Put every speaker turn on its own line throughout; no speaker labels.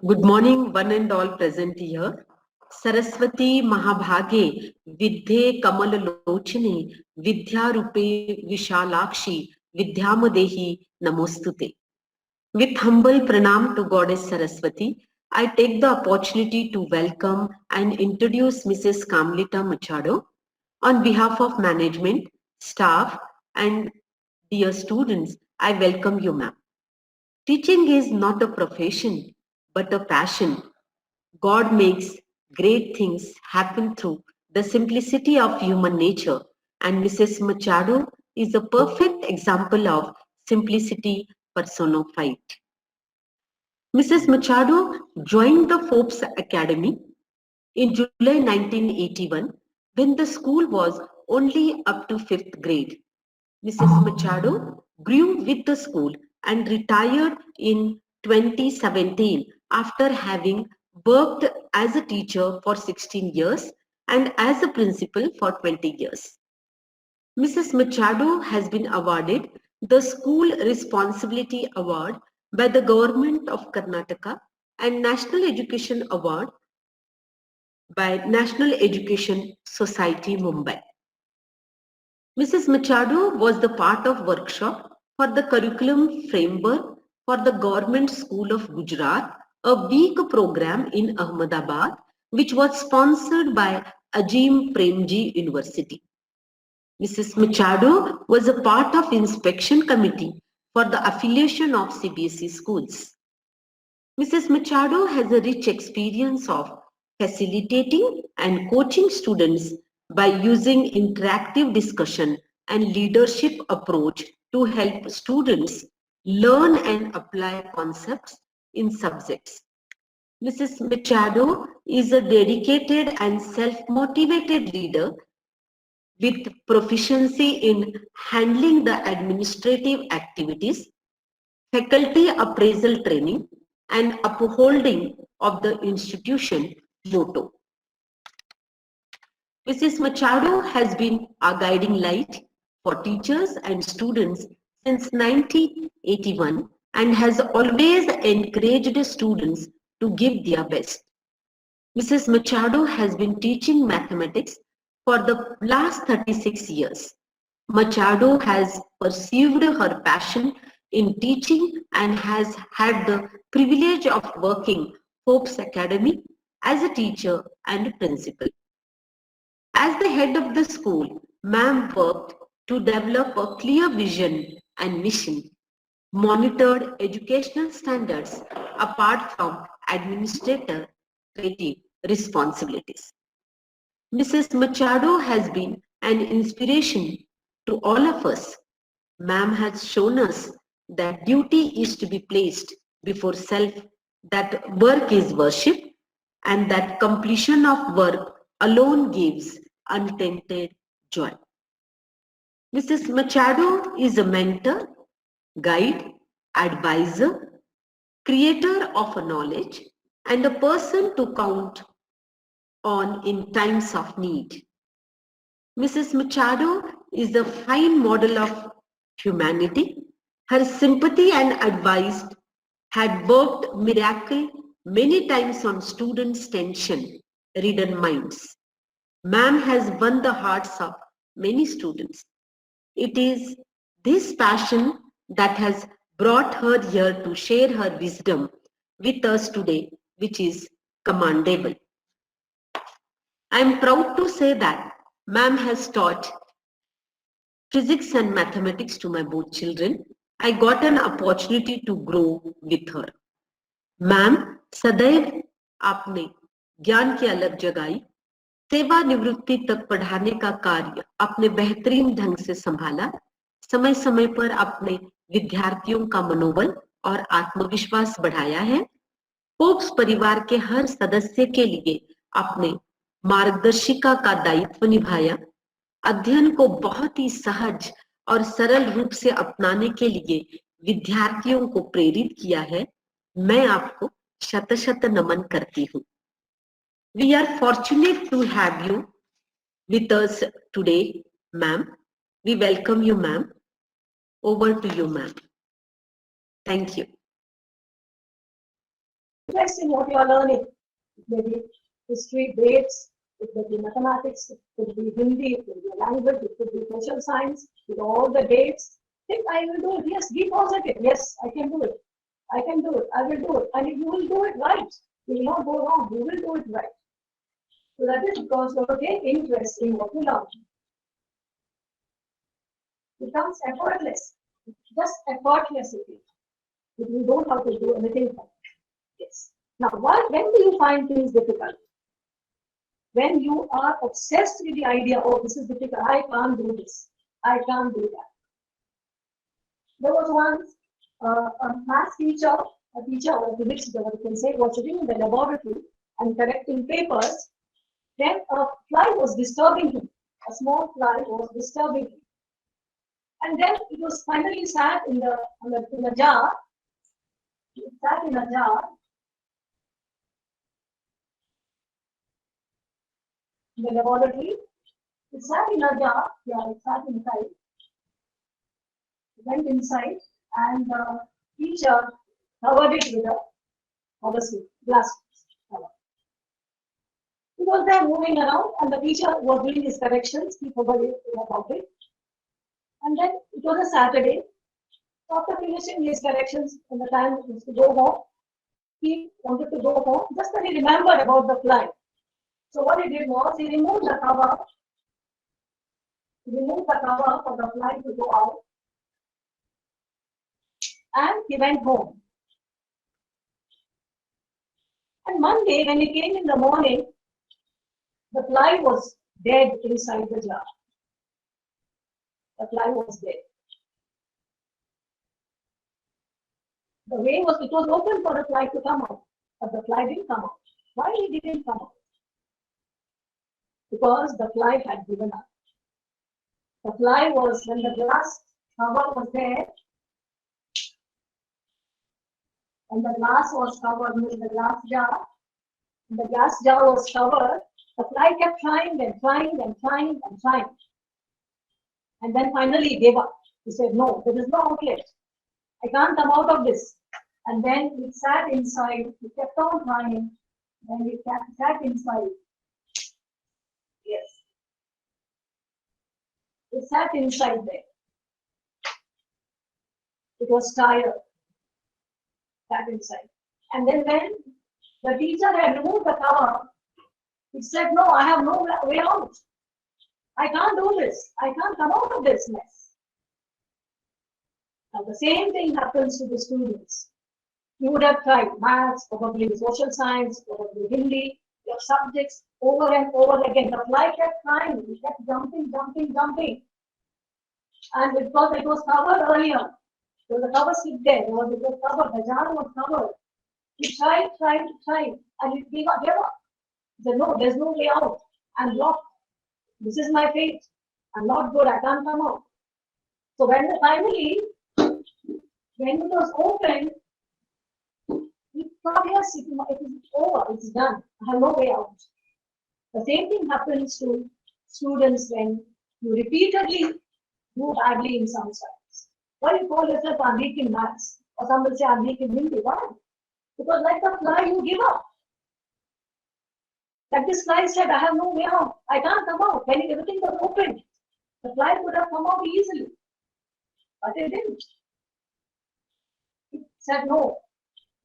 Good morning, one and all present here. Saraswati Mahabhage Vidhe Kamal Lochane Vidya Rupe Vishalakshi Vidyamadehi Namostute. With humble pranam to Goddess Saraswati, I take the opportunity to welcome and introduce Mrs. Kamlita Machado on behalf of management, staff, and dear students. I welcome you, ma'am. Teaching is not a profession, but a passion. God makes great things happen through the simplicity of human nature, and Mrs. Machado is a perfect example of simplicity personified. Mrs. Machado joined the Forbes Academy in July 1981 when the school was only up to 5th grade. Mrs. Machado grew with the school and retired in 2017 after having worked as a teacher for 16 years and as a principal for 20 years. Mrs. Machado has been awarded the School Responsibility Award by the Government of Karnataka and National Education Award by National Education Society Mumbai. Mrs. Machado was the part of workshop for the curriculum framework for the Government School of Gujarat, a week program in Ahmedabad, which was sponsored by Ajim Premji University. Mrs. Machado was a part of inspection committee for the affiliation of CBSE schools. Mrs. Machado has a rich experience of facilitating and coaching students by using interactive discussion and leadership approach to help students learn and apply concepts in subjects. Mrs. Machado is a dedicated and self-motivated leader with proficiency in handling the administrative activities, faculty appraisal training, and upholding of the institution motto. Mrs. Machado has been a guiding light for teachers and students since 1981 and has always encouraged students to give their best. Mrs. Machado has been teaching mathematics for the last 36 years. Machado has pursued her passion in teaching and has had the privilege of working Hope's Academy as a teacher and principal. As the head of the school, ma'am worked to develop a clear vision and mission, monitored educational standards apart from administrative responsibilities. Mrs. Machado has been an inspiration to all of us. Ma'am has shown us that duty is to be placed before self, that work is worship, and that completion of work alone gives untainted joy. Mrs. Machado is a mentor, guide, advisor, creator of a knowledge, and a person to count on in times of need. Mrs. Machado is a fine model of humanity. Her sympathy and advice had worked miracle many times on students' tension-ridden minds. Ma'am has won the hearts of many students. It is this passion that has brought her here to share her wisdom with us today, which is commendable. I am proud to say that ma'am has taught physics and mathematics to my both children. I got an opportunity to grow with her. Ma'am सदैव आपने ज्ञान की अलग जगाई, सेवानिवृत्ति तक पढ़ाने का कार्य आपने बेहतरीन ढंग से संभाला, समय समय पर आपने विद्यार्थियों का मनोबल और आत्मविश्वास बढ़ाया है। होप्स परिवार के हर सदस्य के लिए आपने मार्गदर्शिका का दायित्व निभाया, अध्ययन को बहुत ही सहज और सरल रूप से अपनाने के लिए विद्यार्थियों को प्रेरित किया है। मैं आपको शत शत नमन करती हूँ। We are fortunate to have you with us today, ma'am. We welcome you, ma'am. Over to you, ma'am. Thank you.
interest in what you are learning. It may be history, dates, it may be mathematics, it could be Hindi, it could be a language, it could be social science, with all the dates. Think I will do it. Yes, be positive. Yes, I can do it. I can do it. I will do it. And you will do it right. You will not go wrong. You will do it right. So that is because you take interest in what you learn. It becomes effortless. Just effortless it is. If you don't have to do anything. Yes. Now, when do you find things difficult? When you are obsessed with the idea, oh, this is difficult, I can't do this, I can't do that. There was once a math teacher, a teacher or a physics teacher, you can say, was sitting in the laboratory and correcting papers. Then a fly was disturbing him. A small fly was disturbing him. And then it was finally sat in a jar. It sat in a jar. In the laboratory, it sat in a jar. Yeah, it sat inside. It went inside, and the teacher covered it with a glass cover. He was there moving around, and the teacher was doing his corrections. He forgot about it. And then it was a Saturday. After finishing his corrections, when the time was to go home, he wanted to go home. Just then he remembered about the fly. So what he did was he removed the cover. He removed the cover for the fly to go out, and he went home. And Monday, when he came in the morning, the fly was dead inside the jar. The fly was dead. The way was, it was open for the fly to come out, but the fly didn't come out. Why he didn't come out? Because the fly had given up. The fly was, when the glass cover was there, and the glass was covered with the glass jar, and the glass jar was covered, the fly kept trying and trying and trying and trying. And then finally he gave up. He said, no, there is no outlet. I can't come out of this. And then it sat inside, he kept on trying, and it sat inside. Yes. It sat inside there. It was tired. Sat inside. And then when the teacher had removed the cover, he said, no, I have no way out. I can't do this. I can't come out of this mess. Now the same thing happens to the students. You would have tried maths, probably social science, probably Hindi, your subjects over and over again. The fly kept trying, it kept jumping, jumping, jumping. And because it was covered earlier, so the cover slipped there, it was covered, the jar was covered. He tried, and it gave up. He said, no, there's no way out. I'm locked. This is my fate. I'm not good, I can't come out. So when it was open, he thought, yes, it is over, it's done. I have no way out. The same thing happens to students when you repeatedly do badly in some science. Why you call yourself I'm weak in maths? Or some will say I'm weak in Hindi. Why? Because like the fly, you give up. Like this fly said, I have no way out. I can't come out. When everything was open, the fly could have come out easily. But it didn't. It said, no,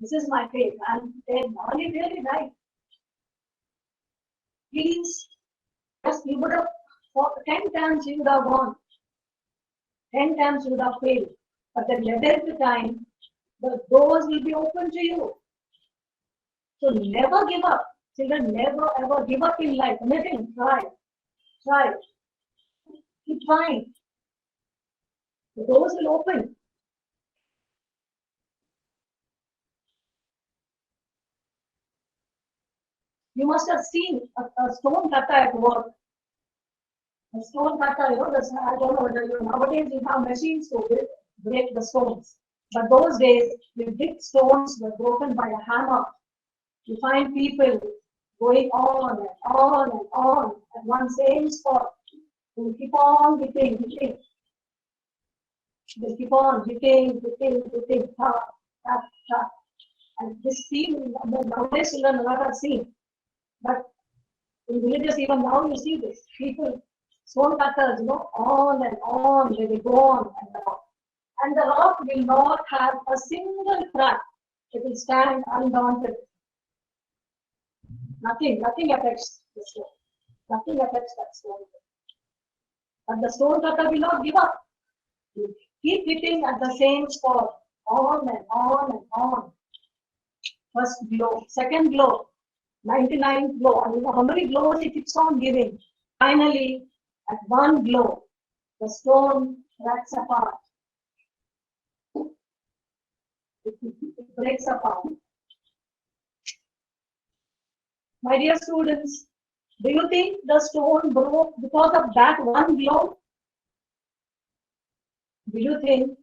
this is my fate. And then Molly really died. Please, just you would have, for 10 times you would have gone. 10 times you would have failed. But then 11th time, the doors will be open to you. So never give up. Children, never ever give up in life. Anything, try. Keep trying. The doors will open. You must have seen a stone cutter at work. A stone cutter, I don't know whether nowadays you have machines to break the stones. But those days, the big stones were broken by a hammer. You find people going on and on and on at one same spot. They keep on hitting. They keep on hitting, tap. And this scene, nowadays children never have seen. But in villages, even now you see this. People, stone cutters, on, they will go on and on. And the rock will not have a single crack. It will stand undaunted. Nothing affects the stone. Nothing affects that stone. But the stone cutter will not give up. He will keep hitting at the same spot, on and on and on. First blow, second blow, 99th blow. I mean, how many blows he keeps on giving. Finally, at one blow, the stone cracks apart. It breaks apart. My dear students, do you think the stone broke because of that one blow? Do you think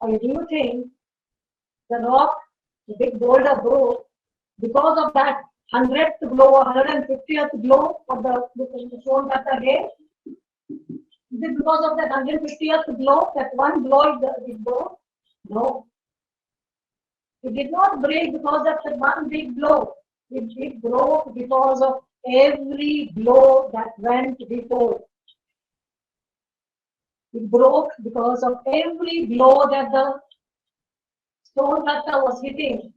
the rock, the big boulder broke because of that 100th blow or 150th blow of the stone cutter gave? Is it because of that 150th blow, that one blow it broke? No. It did not break because of that one big blow. It broke because of every blow that went before. It broke because of every blow that the stone cutter was hitting.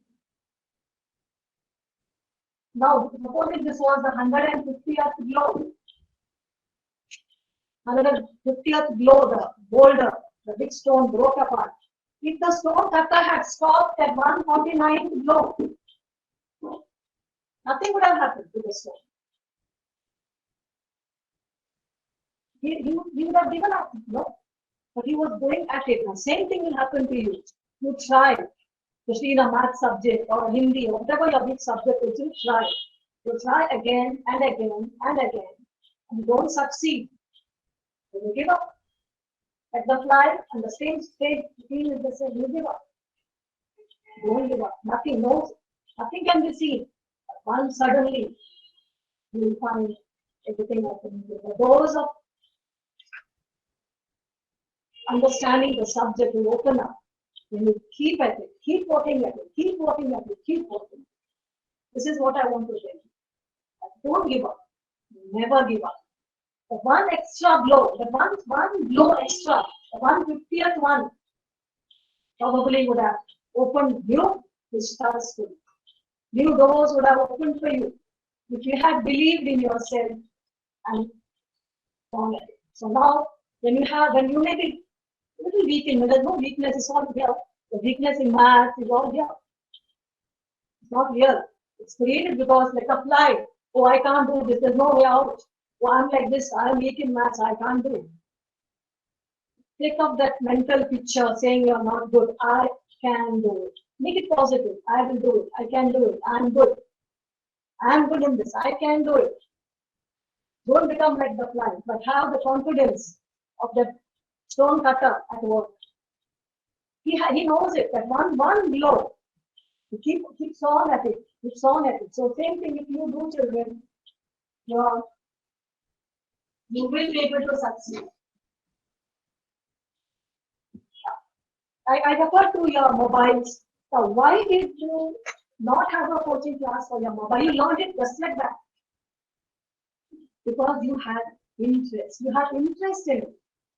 Now, supposing this was the 150th blow, 150th blow, the boulder, the big stone broke apart. If the stone cutter had stopped at 149th blow, nothing would have happened to the stone. He would have given up, no? But he was going at it. The same thing will happen to you. You try, especially in a math subject or Hindi or whatever your big subject is, you try. You try again and again and again, and you don't succeed. Then you give up. At the fly, and the same stage, the thing is the same. You give up. Don't give up. Nothing can be seen. Once suddenly, you will find everything open. The doors of understanding the subject will open up. When you keep at it, keep working at it, keep working at it, keep working. This is what I want to tell you. Don't give up. Never give up. The one extra blow, the one blow extra, the 150th one, probably would have opened new vistas for you. New doors would have opened for you if you had believed in yourself and gone at it. So now, when you may be a little weak in, there's no weakness, it's all here. The weakness in math is all here. It's not here. It's created because, like a fly, oh, I can't do this, there's no way out. Oh, I'm like this, I'm weak in maths, I can't do it. Take up that mental picture saying you're not good. I can do it. Make it positive. I will do it. I can do it. I'm good. I'm good in this. I can do it. Don't become like the fly, but have the confidence of that stone cutter at work. He knows it, that one blow, he keeps on at it, keeps on at it. So same thing if you do, children, you will be able to succeed. I refer to your mobiles. Now, why did you not have a coaching class for your mobile? You learned it just like that. Because you had interest. You have interest in it.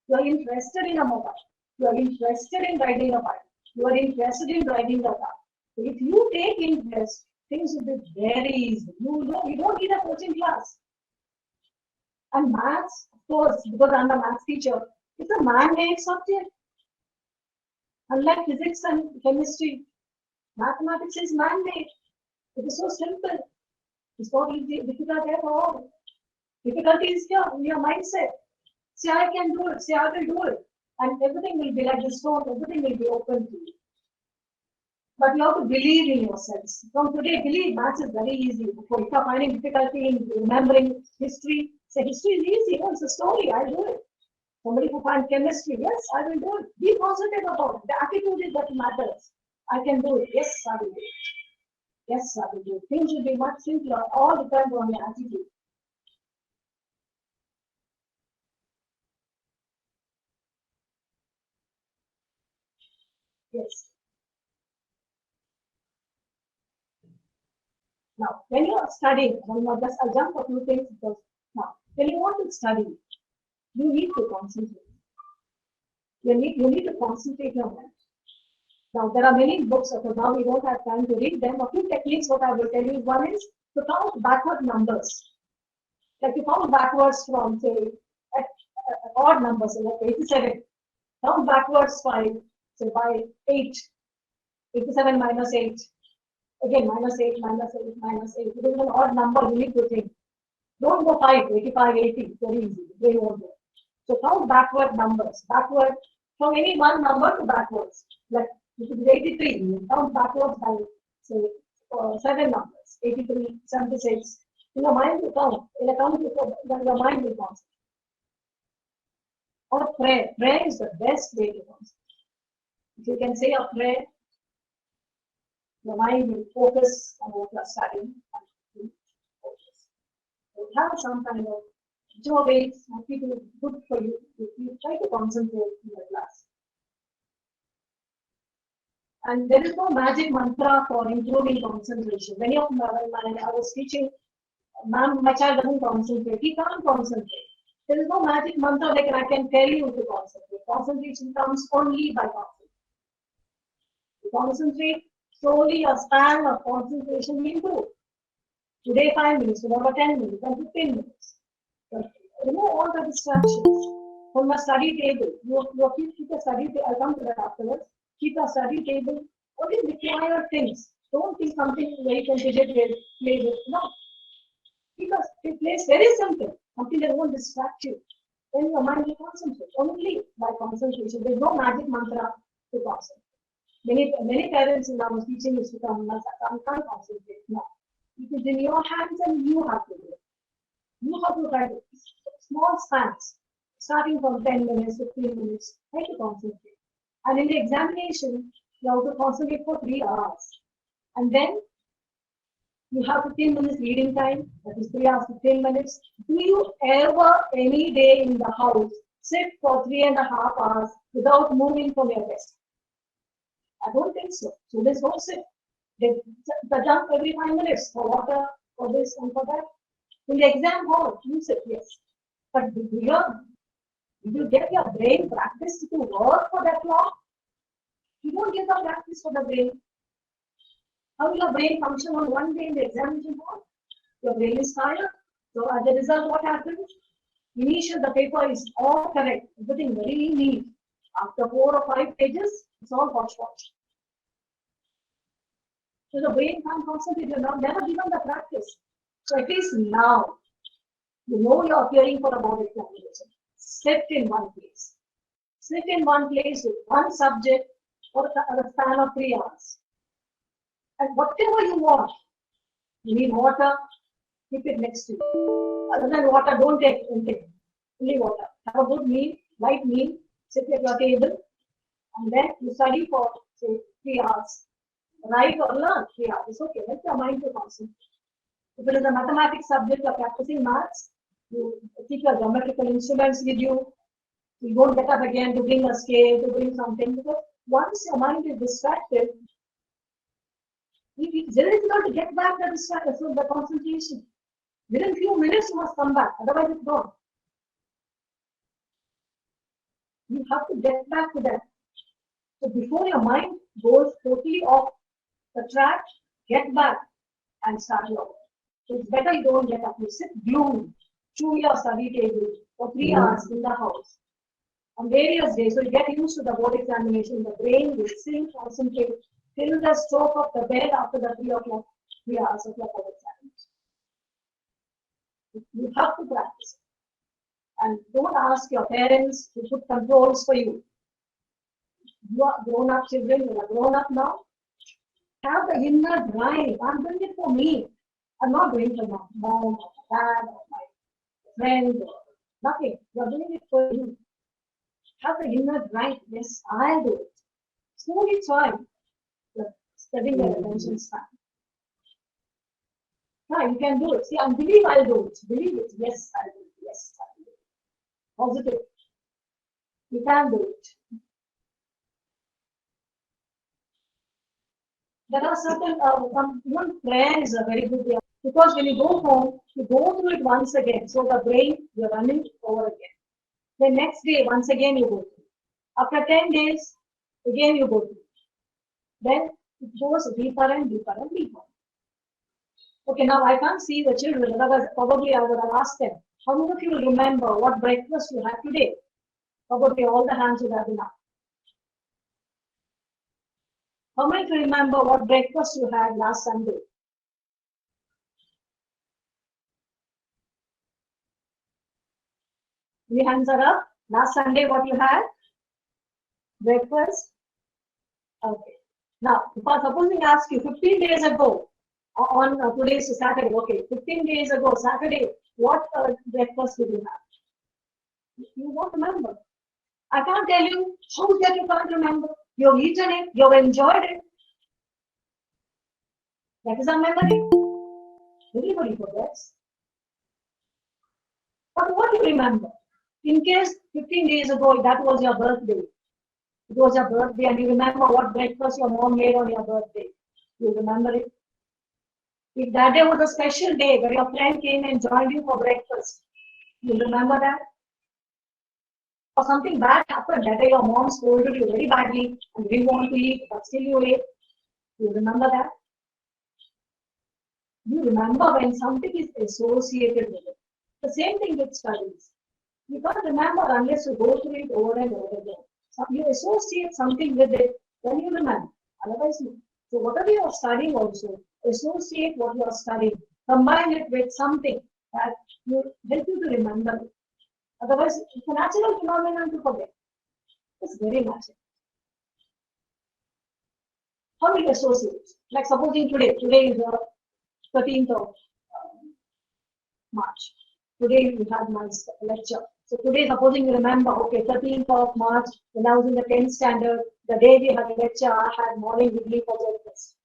You are interested in a mobile. You are interested in riding a bike. You are interested in driving a car. So if you take interest, things will be very easy. You don't need a coaching class. And maths, of course, because I'm a maths teacher, it's a man-made subject. Unlike physics and chemistry, mathematics is man-made. It is so simple. It's not difficult at all. Difficulty is here in your mindset. Say, I can do it. Say, I will do it. And everything will be like the stone. Everything will be open to you. But you have to believe in yourselves. From today, believe maths is very easy. If you are finding difficulty in remembering history, say history is easy. It's a story. I'll do it. Somebody who finds chemistry, yes, I will do it. Be positive about it. The attitude is what matters. I can do it. Yes, I will do it. Yes, I will do it. Things will be much simpler. All depends on your attitude. Yes. Now, when you are studying, I'll jump a few things because now, when you want to study, you need to concentrate. You need to concentrate your mind. Now, there are many books, okay, now we don't have time to read them. A few techniques, what I will tell you, one is to count backward numbers. Like you count backwards from, say, odd numbers, like 87. Count backwards by, say, by 8. 87 minus 8. Again, minus 8, minus 8, minus 8. It is an odd number, you need to think. Don't go 5, 85, 80. Very easy. Very won't go. So count backward numbers. Backward, from any one number to backwards. Like this is 83. You count backwards by, say, 7 numbers. 83, 76. In your mind you count. In a count, your mind will count. Or prayer. Prayer is the best way to count. If you can say a prayer, your mind will focus on what you are studying. So have some kind of job aids, people is good for you if you try to concentrate in your class. And there is no magic mantra for improving concentration. Many of my, when I was teaching, ma'am, my child doesn't concentrate. He can't concentrate. There is no magic mantra like I can tell you to concentrate. Concentration comes only by concentrating. To concentrate, slowly your span of concentration will improve. Today 5 minutes, tomorrow 10 minutes, and 15 minutes. But remove all the distractions from a study table. You keep a study table. I'll come to that afterwards. Keep a study table. Only required things. Don't think something where you can play with. No. Because it plays very simple. Something that won't distract you. Then your mind will concentrate. Only by concentration. There's no magic mantra to concentrate. Many parents in our teaching is to come, can't concentrate. No. It is in your hands and you have to do it. You have to try to small spans, starting from 10 minutes, 15 minutes, try to concentrate. And in the examination, you have to concentrate for 3 hours. And then you have 15 minutes reading time, that is 3 hours, 15 minutes. Do you ever, any day in the house, sit for 3.5 hours without moving from your desk? I don't think so. So there's no sit. They jump every 5 minutes for water, for this and for that. In the exam hall, you sit, yes. But do you get your brain practice to work for that long? You don't get the practice for the brain. How will your brain function on one day in the examination hall? Your brain is tired. So as a result, what happens? Initially, the paper is all correct, everything very neat. After 4 or 5 pages, it's all hodgepodge. So the brain can't concentrate. You're never given the practice. So at least now, you know you're appearing for a board examination. Sit in one place. Sit in one place with one subject for a span of 3 hours. And whatever you want, you need water, keep it next to you. Other than water, don't take anything. Only water. Have a good meal, light meal, sit at your table, and then you study for, say, 3 hours. Write or learn 3 hours. It's okay. Let your mind to concentrate. If it is a mathematics subject, you're practicing maths, you keep your geometrical instruments with you. You don't get up again to bring a scale, to bring something, because once your mind is distracted, it's very difficult to get back the concentration. Within few minutes, you must come back, otherwise it's gone. You have to get back to that. So before your mind goes totally off the track, get back and start your work. So it's better you don't get up. You sit glued to your study table for 3 hours in the house on various days. So you get used to the board examination. The brain will still concentrate till the stroke of the bed after the 3 hours of your board examination. You have to practice. And don't ask your parents to put controls for you. You are grown up children, you are grown up now. Have the inner drive. I'm doing it for me. I'm not doing it for my mom or my dad or my friend or nothing. You're doing it for you. Have the inner drive. Yes, I'll do it. Slowly try. Studying the attention span. Yeah, you can do it. See, I believe I'll do it. Believe it. Yes, I'll do it. Yes, I'll do it. Positive. You can do it. There are certain, even prayer is a very good way. Because when you go home, you go through it once again. So the brain, you're running over again. The next day, once again, you go through. After 10 days, again you go through. Then it goes deeper and deeper and deeper. Okay, now I can't see the children, otherwise probably I would have asked them, how many of you will remember what breakfast you had today? Probably all the hands would have been up. How many of you remember what breakfast you had last Sunday? The hands are up. Last Sunday, what you had? Breakfast. Okay. Now, supposing I ask you 15 days ago, on today's Saturday, okay, 15 days ago, Saturday, what breakfast did you have? You won't remember. I can't tell you how that you can't remember. You've eaten it, you've enjoyed it. That is our memory. Everybody forgets. But what do you remember? In case 15 days ago, that was your birthday. It was your birthday and you remember what breakfast your mom made on your birthday. You remember it? If that day was a special day where your friend came and joined you for breakfast, you remember that? Or something bad happened, that day your mom scolded you very badly and didn't want to eat, but still you ate. You remember that? You remember when something is associated with it. The same thing with studies. You can't remember unless you go through it over and over again. So you associate something with it, then you remember. Otherwise, no. So whatever you are studying also, associate what you are studying. Combine it with something that will help you to remember it. Otherwise, it's a natural phenomenon to forget. It's very natural. How will you associate? Like supposing today is the 13th of March. Today we had my lecture. So today, supposing you remember, okay, 13th of March, when I was in the 10th standard, the day we had a lecture, I had morning idli for breakfast.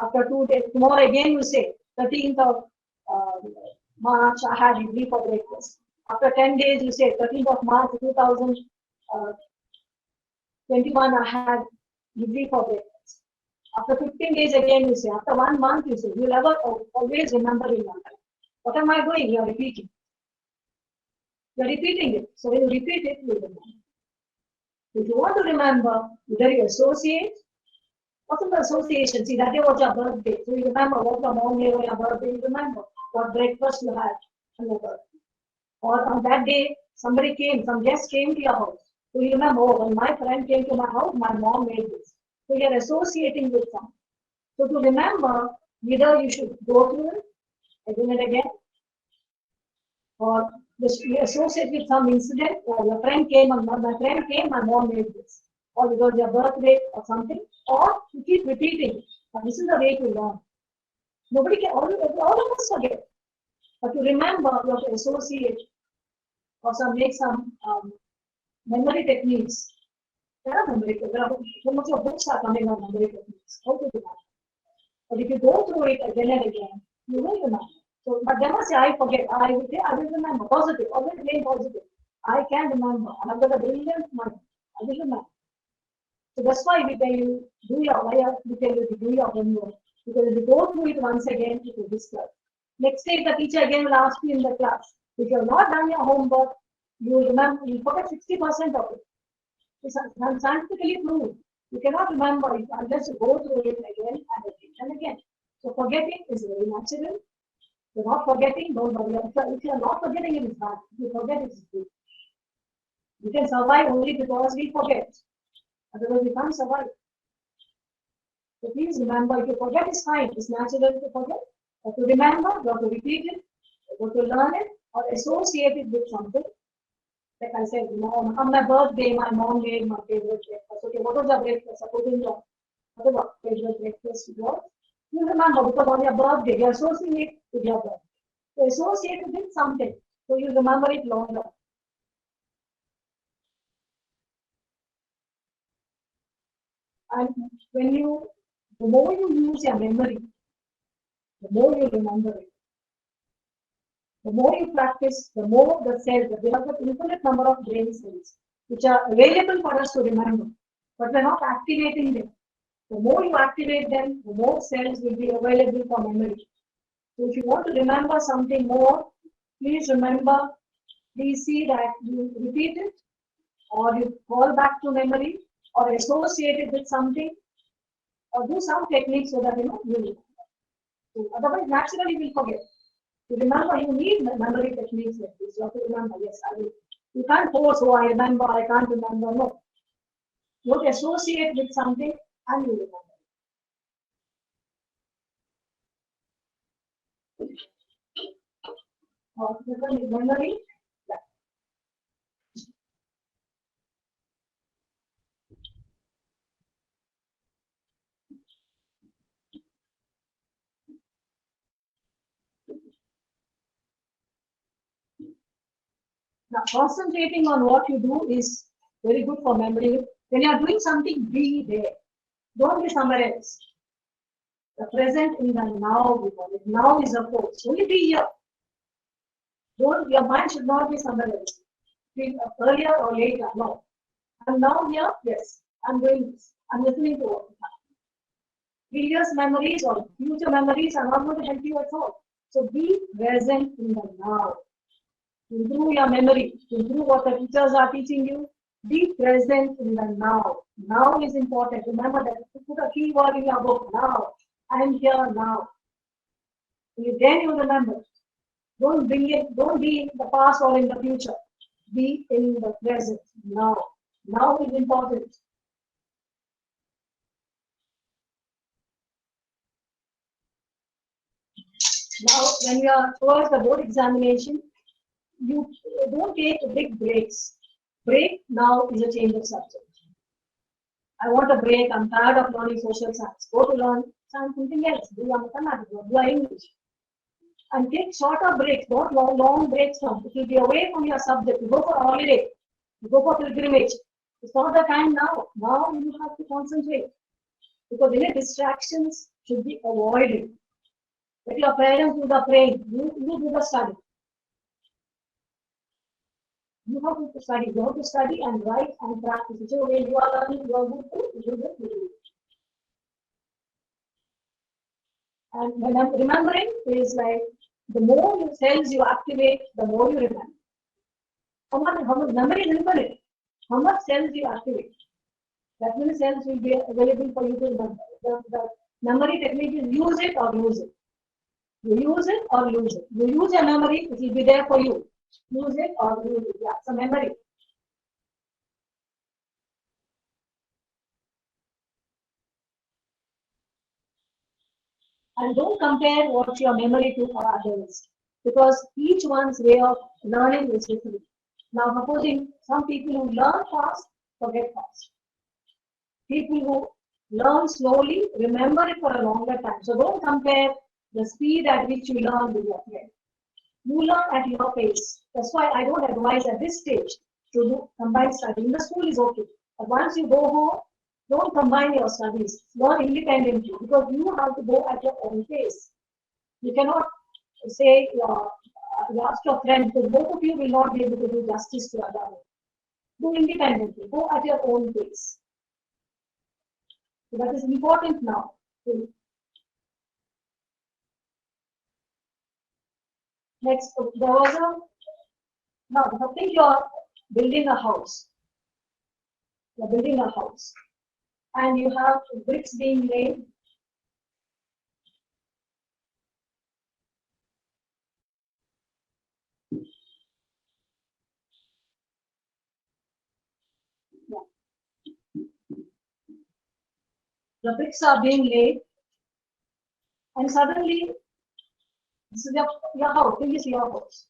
After 2 days, tomorrow again you say, 13th of March, I had idli for breakfast. After 10 days, you say, 13th of March 2021, I had idli for breakfast. After 15 days again, you say, after 1 month, you say, you'll ever always remember in your life. What am I doing? You are repeating. You are repeating it. So when you repeat it, you remember. If you want to remember, either you associate. What's the association? See, that day was your birthday. So you remember what your mom made on your birthday. You remember what breakfast you had on your birthday. Or on that day, somebody came, some guest came to your house. So you remember, oh, when my friend came to my house, my mom made this. So you are associating with something. So to remember, either you should go through it again and again, or you associate with some incident, or your friend came, and my friend came, my mom made this, or it was your birthday or something, or you keep repeating. And this is the way to learn. Nobody can, all of us forget. But to remember, you have to associate, or make some memory techniques. There are memory techniques. There are so much of books are coming on memory techniques. How to do that? But if you go through it again and again, you will remember. So, but they must say, I forget. I will say, I will remember. Positive. Always remain positive. I can remember. I have got a brilliant mind. I will remember. So that's why we tell you, do your homework. Because if you go through it once again, it will be disturbed. Next day, the teacher again will ask you in the class. If you have not done your homework, you will remember, you forget 60% of it. It's scientifically proved. You cannot remember it unless you go through it again and again and again. So forgetting is very natural. If you're not forgetting, don't worry. If you're not forgetting, it is bad. If you forget, it is good. You can survive only because we forget. Otherwise, we can't survive. So please remember, if you forget, it's fine. It's natural to forget. But to remember, you have to repeat it, you have to learn it, or associate it with something. Like I said, on my birthday, my mom made my favorite breakfast. Okay, what was your breakfast? Supposing your whatever favorite breakfast was, you remember because on your birthday, you associate it with your birthday. So associate it with something, so you remember it longer. And the more you use your memory, the more you remember it. The more you practice, the more the cells, we have an infinite number of brain cells which are available for us to remember, but we're not activating them. The more you activate them, the more cells will be available for memory. So if you want to remember something more, please remember, please see that you repeat it, or you call back to memory, or associate it with something, or do some techniques so that you will remember. So otherwise, naturally you will forget. To remember, you need memory techniques like this. You have to remember, yes, I will. You can't force, oh, I remember, I can't remember. No. You have to associate with something and you remember. Memory. Yeah. Now, concentrating on what you do is very good for memory. When you are doing something, be there. Don't be somewhere else. The present in the now, we call it. Now is a force. Only be here. Don't, your mind should not be somewhere else. Be earlier or later. No. I'm now here, yes. I'm doing this. I'm listening to what is happening. Previous memories or future memories are not going to help you at all. So be present in the now. Improve your memory, improve what the teachers are teaching you. Be present in the now. Now is important. Remember that. Put a keyword in your book. Now. I am here now. Then you remember. Don't bring it, don't be in the past or in the future. Be in the present now. Now is important. Now, when you are towards the board examination, you don't take big breaks. Break now is a change of subject. I want a break. I'm tired of learning social science. Go to learn something else. Do your mathematics, do your English. And take shorter breaks, not long breaks from. It will be away from your subject. You go for a holiday. You go for pilgrimage. It's not the time now. Now you have to concentrate. Because any distractions should be avoided. Let your parents do the praying. You do the study. You have to study. You have to study and write and practice. Whichever way you are learning, you are good to, you do it. And when I'm remembering is like the more cells you activate, the more you remember. How much memory is infinite. How much cells you activate? That many cells will be available for you to remember. The memory technique is use it or lose it. You use it or lose it. You use your memory, it will be there for you. Use it or lose it. Yeah, it's a memory. And don't compare what's your memory to others, because each one's way of learning is different. Now, supposing some people who learn fast forget fast. People who learn slowly remember it for a longer time. So don't compare the speed at which you learn with your friend. You learn at your pace. That's why I don't advise at this stage to do combined study. In the school is okay. But once you go home, don't combine your studies. Learn independently, because you have to go at your own pace. You cannot say you ask your friend, because both of you will not be able to do justice to other. Do independently. Go at your own pace. So that is important now. Next, there was a, now I think you are building a house. You're building a house. And you have bricks being laid. Yeah. The bricks are being laid. And suddenly, this is your house, this is your house.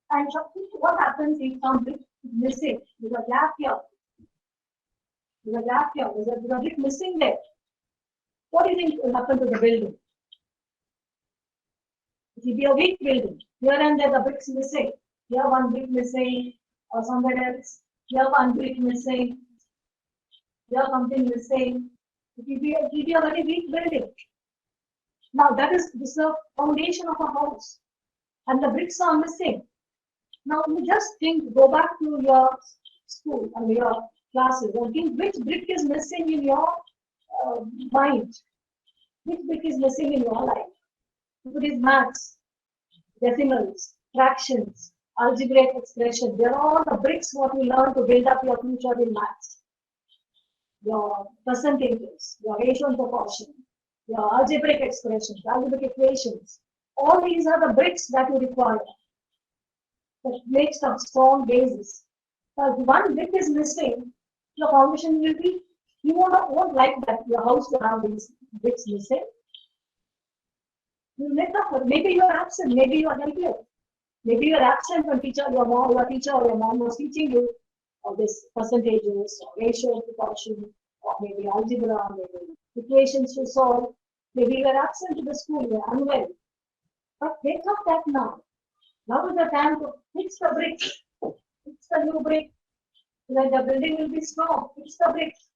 And what happens if some brick is missing? There's a gap here. There's a gap here. There's a brick missing there. What do you think will happen to the building? It will be a weak building. Here and there the bricks missing. Here one brick missing, or somewhere else. Here one brick missing. Here something missing. It will be a very weak building. Now this is the foundation of a house. And the bricks are missing. Now you just think, go back to your school and your classes and think which brick is missing in your mind, which bit is missing in your life? If it is maths, decimals, fractions, algebraic expression, they are all the bricks what you learn to build up your future in maths. Your percentages, your ratio and proportion, your algebraic expressions, algebraic equations, all these are the bricks that you require that makes a strong basis. But if one brick is missing, your foundation will be, you won't like that your house to have these bricks missing. You make up, maybe you are absent, maybe you are healthier. Maybe you are absent when your teacher or your mom was teaching you all this percentages or ratio proportion, or maybe algebra, maybe equations to solve. Maybe you are absent to the school, you are unwell. But take up that now. Now is the time to fix the bricks. Fix the new brick. So that the building will be strong. Fix the bricks.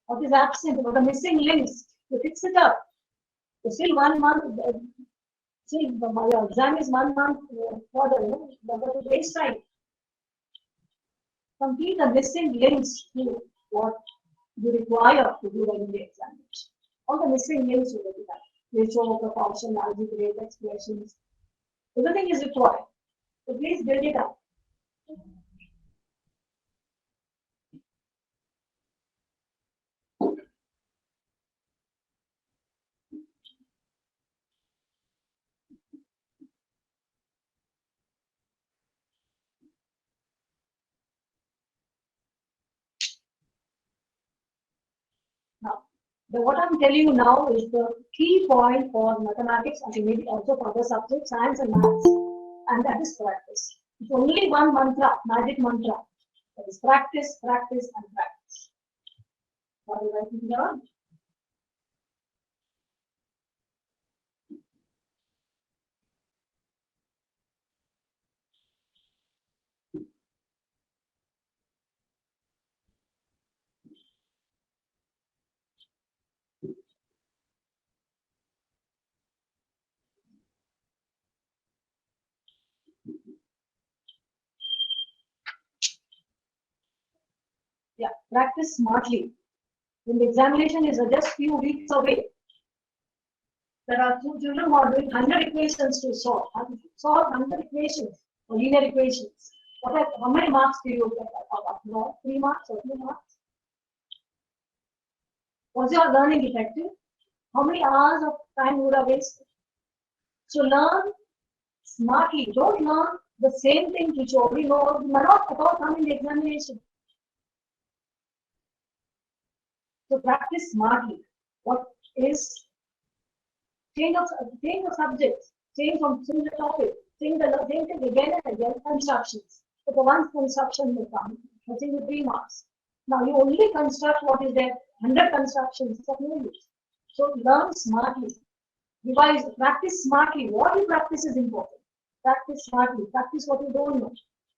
What is absent, what are missing links, to fix it up. So still 1 month, see, my exam is 1 month further, the waste time. Complete the missing links to what you require to do in the examination. All the missing links will be done. Ratio, proportion, algebraic expressions. Everything is required. So please build it up. Now, what I'm telling you now is the key point for mathematics and maybe also for other subjects, science and maths, and that is practice. It's only one mantra, magic mantra. That is practice, practice, and practice. What are you writing down? Yeah, practice smartly. When the examination is just few weeks away, there are 2 children who are doing 100 equations to solve. Solve 100 equations or linear equations. How many marks do you get? 3 marks or 2 marks? Was your learning effective? How many hours of time would have wasted? So learn smartly. Don't learn the same thing which you already know. You may not at all come in the examination. So practice smartly. What is change of subjects, change the topic, change thing again and again, constructions. So for one construction will come, I think 3 marks. Now you only construct what is there, 100 constructions of no use. So learn smartly. Revise, practice smartly. What you practice is important. Practice smartly. Practice what you don't know.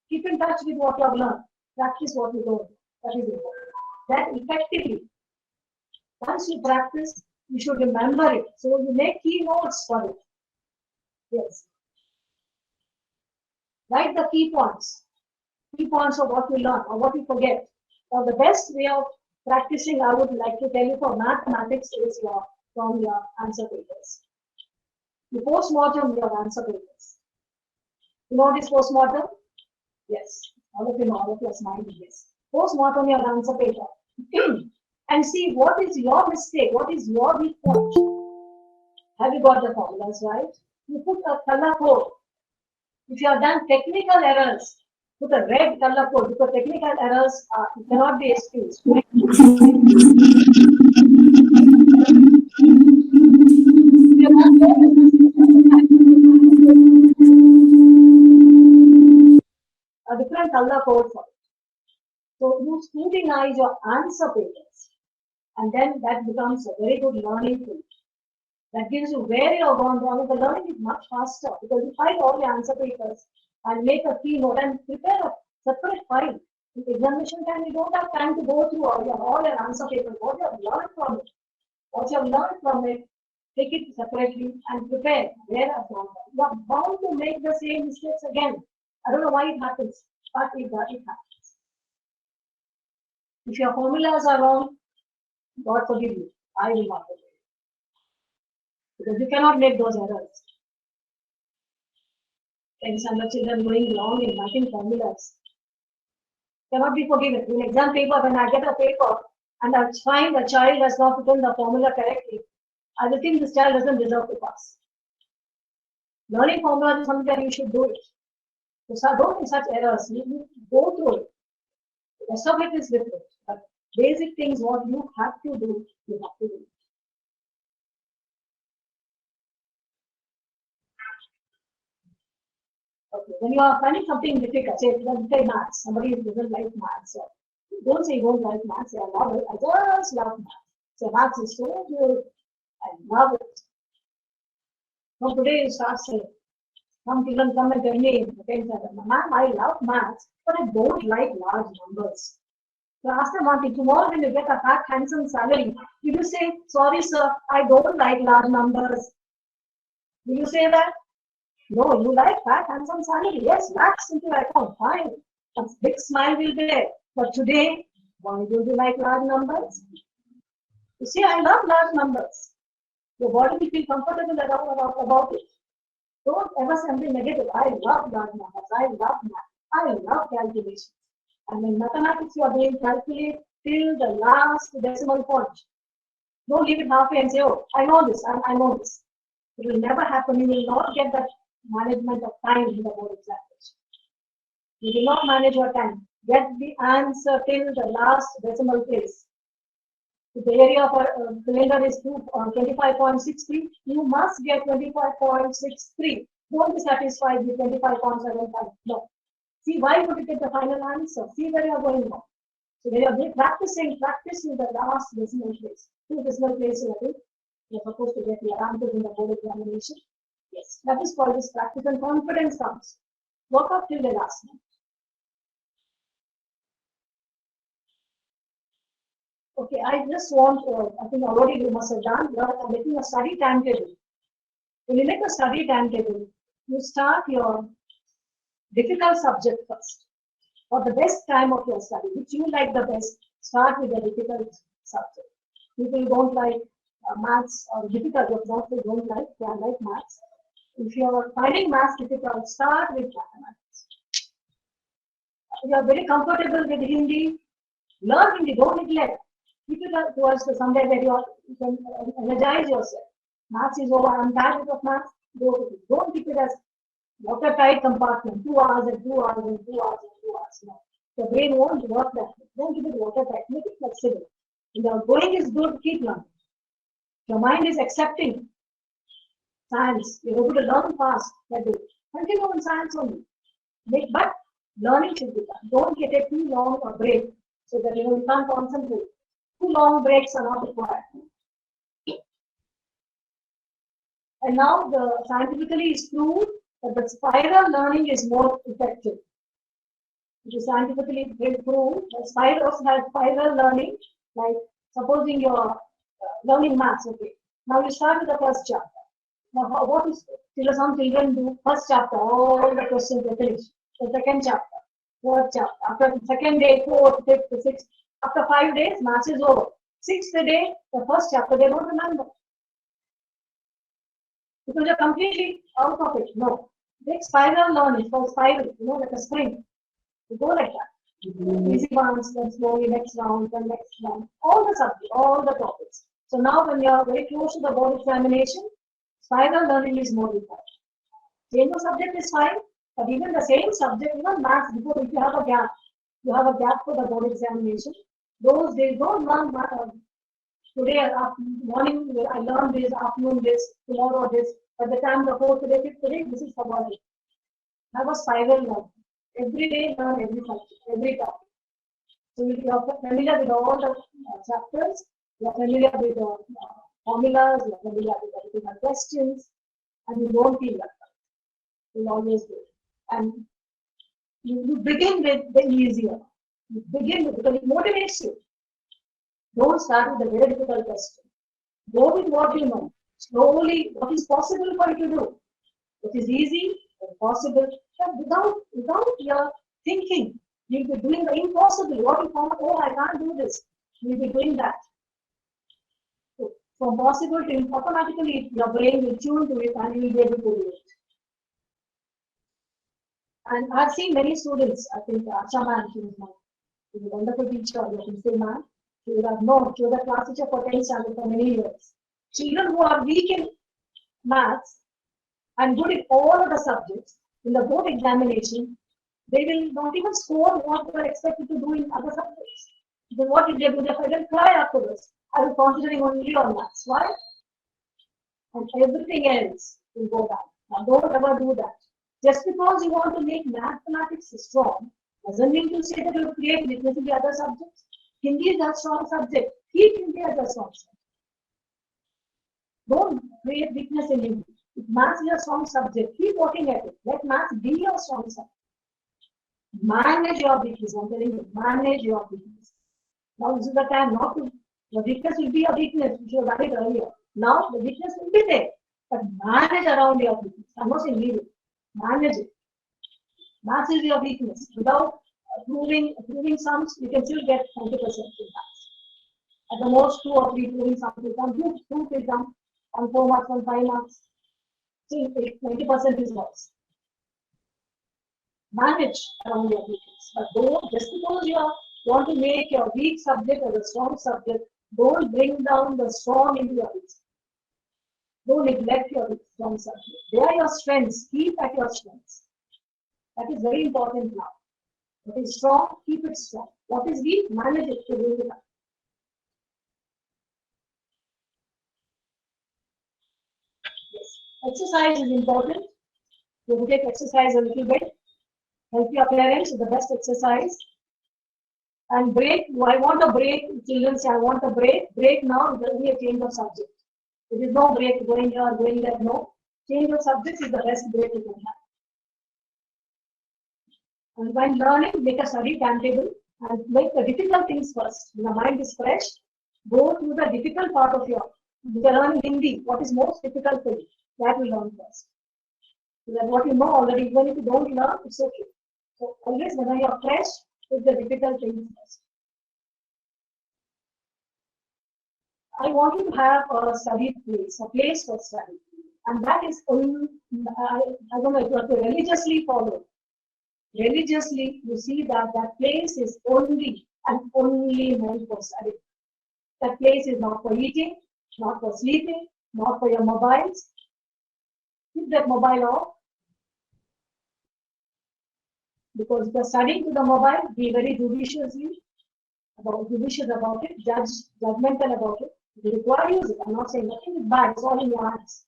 Keep in touch with what you have learned. Practice what you don't know. That is important. That effectively. Once you practice, you should remember it. So you make key notes for it. Yes. Write the key points. Key points of what you learn or what you forget. Now the best way of practicing, I would like to tell you for mathematics is from your answer papers. The post-mortem your answer papers. You know what is post-mortem? Yes. All of you know, all of your smile, yes. Post-mortem your answer paper. And see what is your mistake, what is your weak point. Have you got the formulas right? You put a color code. If you have done technical errors, put a red color code because technical errors cannot be excused. A different color code for it. So you scrutinize your answer papers, and then that becomes a very good learning tool. That gives you where you have gone wrong. The learning is much faster because you find all the answer papers and make a keynote and prepare a separate file. In examination time, you don't have time to go through all your answer papers. What you have learned from it, take it separately and prepare where I've gone wrong. You are bound to make the same mistakes again. I don't know why it happens, but it happens. If your formulas are wrong, God forgive you. I will not forgive you. Because you cannot make those errors. And some of children going wrong in writing formulas cannot be forgiven. In exam paper, when I get a paper and I find the child has not written the formula correctly, I will think this child doesn't deserve to pass. Learning formulas is something that you should do it. So don't make such errors. You go through it. The rest of it is different. But basic things, what you have to do, you have to do. Okay, when you are finding something difficult, say maths, somebody who doesn't like maths, so don't say you don't like maths, say I love it, I just love maths. So maths is so good, I love it. From today you start saying, some children come and tell me, ma'am, I love maths, but I don't like large numbers. So ask them one thing, tomorrow when you get a fat, handsome salary, will you say, sorry sir, I don't like large numbers? Will you say that? No, you like fat, handsome salary. Yes, that's into account. Fine. A big smile will be there. But today, why don't you like large numbers? You see, I love large numbers. Your body will feel comfortable about it. Don't ever say something negative. I love large numbers. I love math. I love calculations. And in mathematics, you are doing calculate till the last decimal point. Don't leave it halfway and say, oh, I know this, I know this. It will never happen. You will not get that management of time in the board examination. You will not manage your time. Get the answer till the last decimal place. If the area of a cylinder is 25.63, you must get 25.63. Don't be satisfied with 25.75. No. See why would you get the final answer? See where you are going wrong. So when you are practicing, practice in the last decimal place. 2 decimal places, I think. You're supposed to get your answers in the board examination. Yes, that is called this practice, and confidence comes. Work up till the last minute. Okay, I just want, I think already you must have done, you are making a study timetable. When you make a study timetable, you start your difficult subject first, or the best time of your study, which you like the best, start with the difficult subject. People don't like maths or difficult, they don't like, they like maths. If you are finding maths difficult, start with mathematics. If you are very comfortable with Hindi, learn Hindi, don't neglect. Keep it towards the someday where you can energize yourself. Maths is over, I'm tired of maths, don't keep it as watertight compartment, 2 hours and 2 hours and 2 hours and 2 hours. No. The brain won't work that way. Don't keep it watertight, make it flexible. If your going is good, keep learning. Your mind is accepting science, you're able to learn fast, that way. Continue in science only. But learning should be done. Don't get a too long a break so that you can't concentrate. Too long breaks are not required. And now the scientifically is proved that the spiral learning is more effective. It is scientifically proved that spiral learning, like supposing you're learning maths, okay. Now you start with the first chapter. Now, what is some children do? First chapter, all the questions are finished. The second chapter, fourth chapter. After the second day, fourth, fifth, sixth. After 5 days, maths is over. Sixth day, the first chapter, they don't remember. Because they're completely out of it. No. Take spiral learning, it's called spiral, like a spring. You go like that. Easy ones, then slowly next round, then next round. All the subjects, all the topics. So now when you are very close to the board examination, spiral learning is more important. Change of subject is fine, but even the same subject, maths, because if you have a gap for the board examination, those days don't learn math. Today, morning, I learned this, afternoon this, tomorrow this. By the time the fourth day, fifth day, this is forgotten. That was spiral learning. Every day, learn every subject, every topic. So if you are familiar with all the chapters, you are familiar with the formulas, you are familiar with the questions, and you don't feel like that. You always do. And you begin with the easier. You begin with, because it motivates you. Don't start with a very difficult question. Go with what you know. Slowly, what is possible for you to do. What is easy and possible. Without your thinking, you'll be doing the impossible. What you found, oh, I can't do this. You'll be doing that. from possible to automatically your brain will tune to it and you will be able to do it. And I've seen many students, I think Shama, she was a wonderful teacher, you can say, ma'am. She would have known, she was a class teacher for 10th standard for many years. Children who are weak in maths and good in all of the subjects, in the board examination, they will not even score what they are expected to do in other subjects. Then what did they do? They will cry afterwards. I was concentrating only on maths. Why? And everything else will go down. Now, don't ever do that. Just because you want to make mathematics strong doesn't mean to say that you create weakness in the other subjects. Hindi is a strong subject. Keep Hindi as a strong subject. Don't create weakness in Hindi. If maths is a strong subject, keep working at it. Let maths be your strong subject. Manage your weakness. I'm telling you, manage your weakness. Now this is the time not to. The weakness will be a weakness, which you have done it earlier. Now the weakness will be there, but manage around your weakness. I'm not saying leave it. Manage it. Maths is your weakness. Without proving sums, you can still get 20% in maths. At the most, 2 or 3 proving sums will come. 2 will come on 4 marks, on 5 marks. Still, 20% is lost. Manage around your weakness, but don't just because you want to make your weak subject as a strong subject, don't bring down the strong into your weak. Don't neglect your strong subject. They are your strengths. Keep at your strengths. That is very important now. What is strong, keep it strong. What is weak, manage it to bring it up. Yes. Exercise is important. You will take exercise a little bit. Help your parents with the best exercise. And break. I want a break. Children say, I want a break. Break now. There will be a change of subject. There is no break going here, going there. No. Change of subject is the best break you can have. And when learning, make a study timetable and make the difficult things first. When the mind is fresh, go through the difficult part of your. If you are learning Hindi, what is most difficult for you? That will learn first. So that what you know already, even if you don't learn, it's okay. So always when you are fresh, take the difficult things first. I want you to have a study place, a place for study. And that is only, I don't know if you have to religiously follow. Religiously, you see that that place is only and only meant for study. That place is not for eating, not for sleeping, not for your mobiles. Keep that mobile off. Because if you're studying to the mobile, be very judicious about it, judgmental about it. If you require, use it. I'm not saying nothing is bad, it's all in your hands.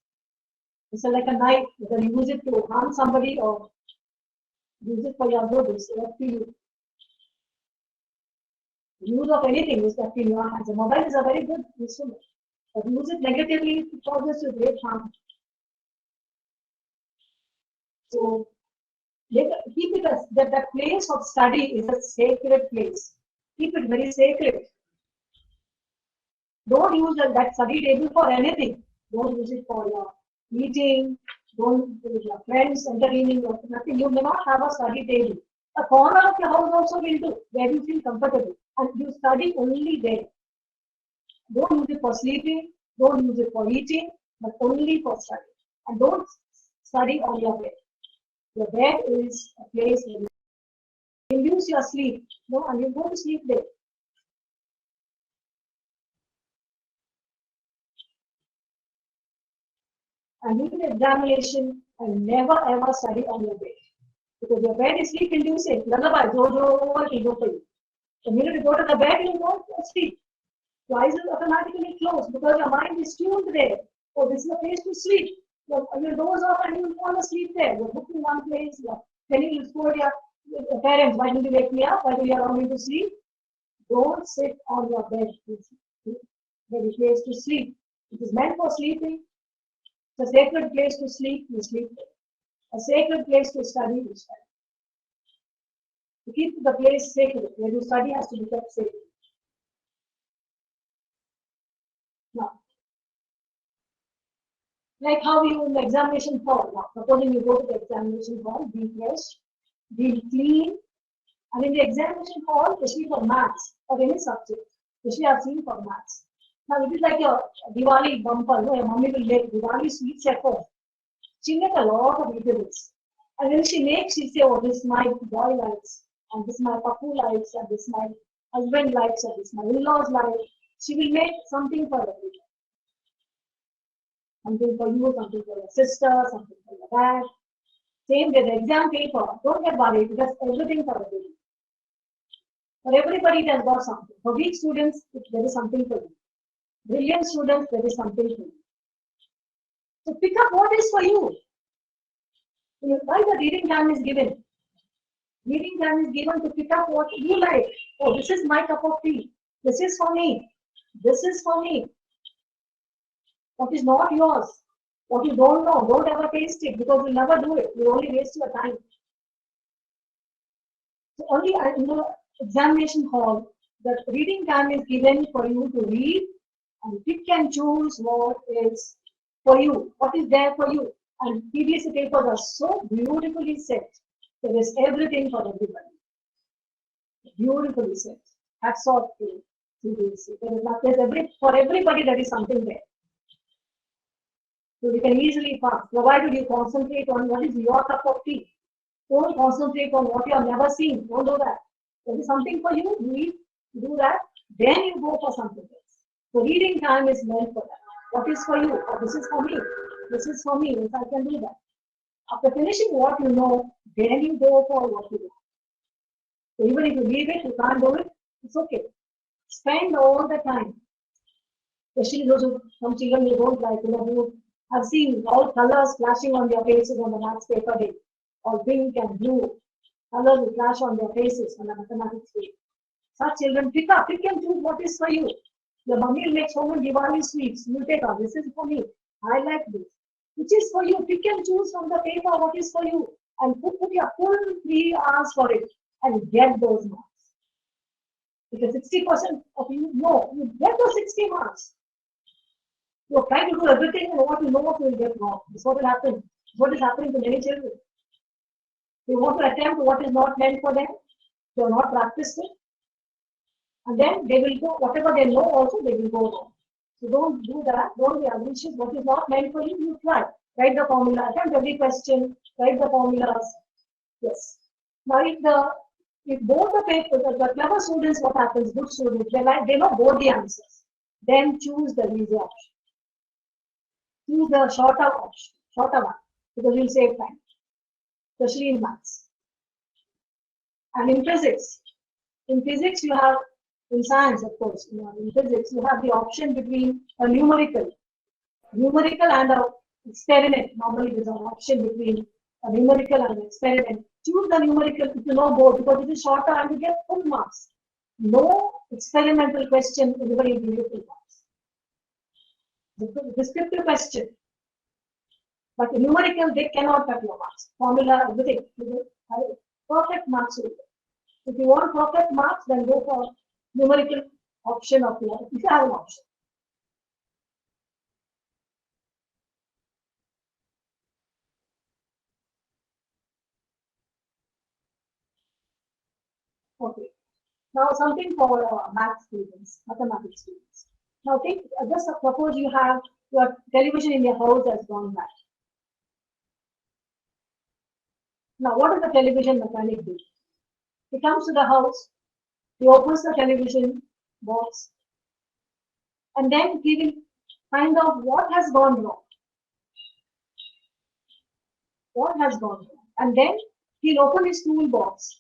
It's like a knife, whether you use it to harm somebody or use it for your good, it's up to you. Use of anything is up in your hands. A mobile is a very good instrument. But use it negatively, it causes you great harm. So keep it as that place of study is a sacred place. Keep it very sacred. Don't use that study table for anything. Don't use it for your meeting. Don't use your friends entertaining or nothing. You may not have a study table. A corner of your house also will do, where you feel comfortable. And you study only there. Don't use it for sleeping. Don't use it for eating, but only for study. And don't study on your bed. Your bed is a place where you induce your sleep, and you go to sleep there. And during the examination, and never ever study on your bed. Because your bed is sleep inducing. Lullaby, over for you. The minute you go to the bed, you go to sleep. Your eyes will automatically close because your mind is tuned there. Oh, this is a place to sleep. Your doors off and you will fall asleep there. You're booked in one place. Then you will scold your parents, why didn't you wake me up? Why do you allow me to sleep? Don't sit on your bed. It's a place to sleep. It is meant for sleeping. It's a sacred place to sleep, you sleep there. A sacred place to study, you study. To keep the place sacred, where you study has to be kept sacred. Now, like how you in the examination hall. Now, supposing you go to the examination hall, be fresh, be clean, and in the examination hall, especially for maths or any subject, especially I've seen for maths, Now it is like your Diwali bumper. No, your mommy will make Diwali sweets at home. She make a lot of vegetables. And when she makes, she say, oh, this my boy likes, and this my papu likes, and this my husband likes, and this my in-laws like. She will make something for everyone. Something for you, something for your sister, something for your dad. Same with the exam paper. Don't get worried, because everything for everyone. For everybody, it has got something. For weak students, there is something for you. Brilliant students, there is something for you. So pick up what is for you. Why the reading time is given? Reading time is given to pick up what you like. Oh, this is my cup of tea. This is for me. This is for me. What is not yours? What you don't know, don't ever taste it, because you'll never do it. You only waste your time. So only in the examination hall, the reading time is given for you to read and pick and choose what is for you, what is there for you. And PBSC papers are so beautifully set. There is everything for everybody. Beautifully set. Hats off to PBSC. For everybody, there is something there. So you can easily pass, provided you concentrate on what is your cup of tea. Don't concentrate on what you have never seen. Don't do that. There is something for you, read, do that, then you go for something else. So reading time is meant for that. What is for you? Oh, this is for me. This is for me. If I can do that. After finishing what you know, then you go for what you do. So even if you leave it, you can't do it, it's okay. Spend all the time. Especially those who, some children you don't like, who have seen all colors flashing on their faces on the maths paper day, or pink and blue colors will flash on their faces on the mathematics day. Such children pick and choose what is for you. Your mummy will make so many Diwali sweets. You take out, this is for me. I like this. Which is for you. Pick and choose from the paper what is for you. And put your full 3 hours for it and get those marks. Because 60% of you know, you get those 60 marks. You're trying to do everything and what you know what you will get wrong. This is what will happen. This is what is happening to many children. They want to attempt what is not meant for them. They are not practiced it. And then they will go, whatever they know also, they will go wrong. So don't do that. Don't be ambitious. What is not meant for you, you try. Write the formula, attempt every question, write the formulas. Yes. Now if both the papers, the clever students, what happens, good students, they know both the answers. Then choose the easy option. Choose the shorter option, shorter one, because you'll save time, especially in maths. And in physics you have, in science, of course, in physics, you have the option between a numerical and an experiment. Normally, there's an option between a numerical and an experiment. Choose the numerical if you know both, because it is shorter and you get full marks. No experimental question, everybody will give you full marks. The descriptive question. But in numerical, they cannot cut your marks. Formula, everything. Perfect marks. If you want perfect marks, then go for numerical option of life, if you have an option. Okay. Now something for math students, mathematics students. Now think, just suppose you have your television in your house has gone bad. Now what does the television mechanic do? He comes to the house, he opens the television box, and then he will find out what has gone wrong. What has gone wrong? And then he'll open his toolbox.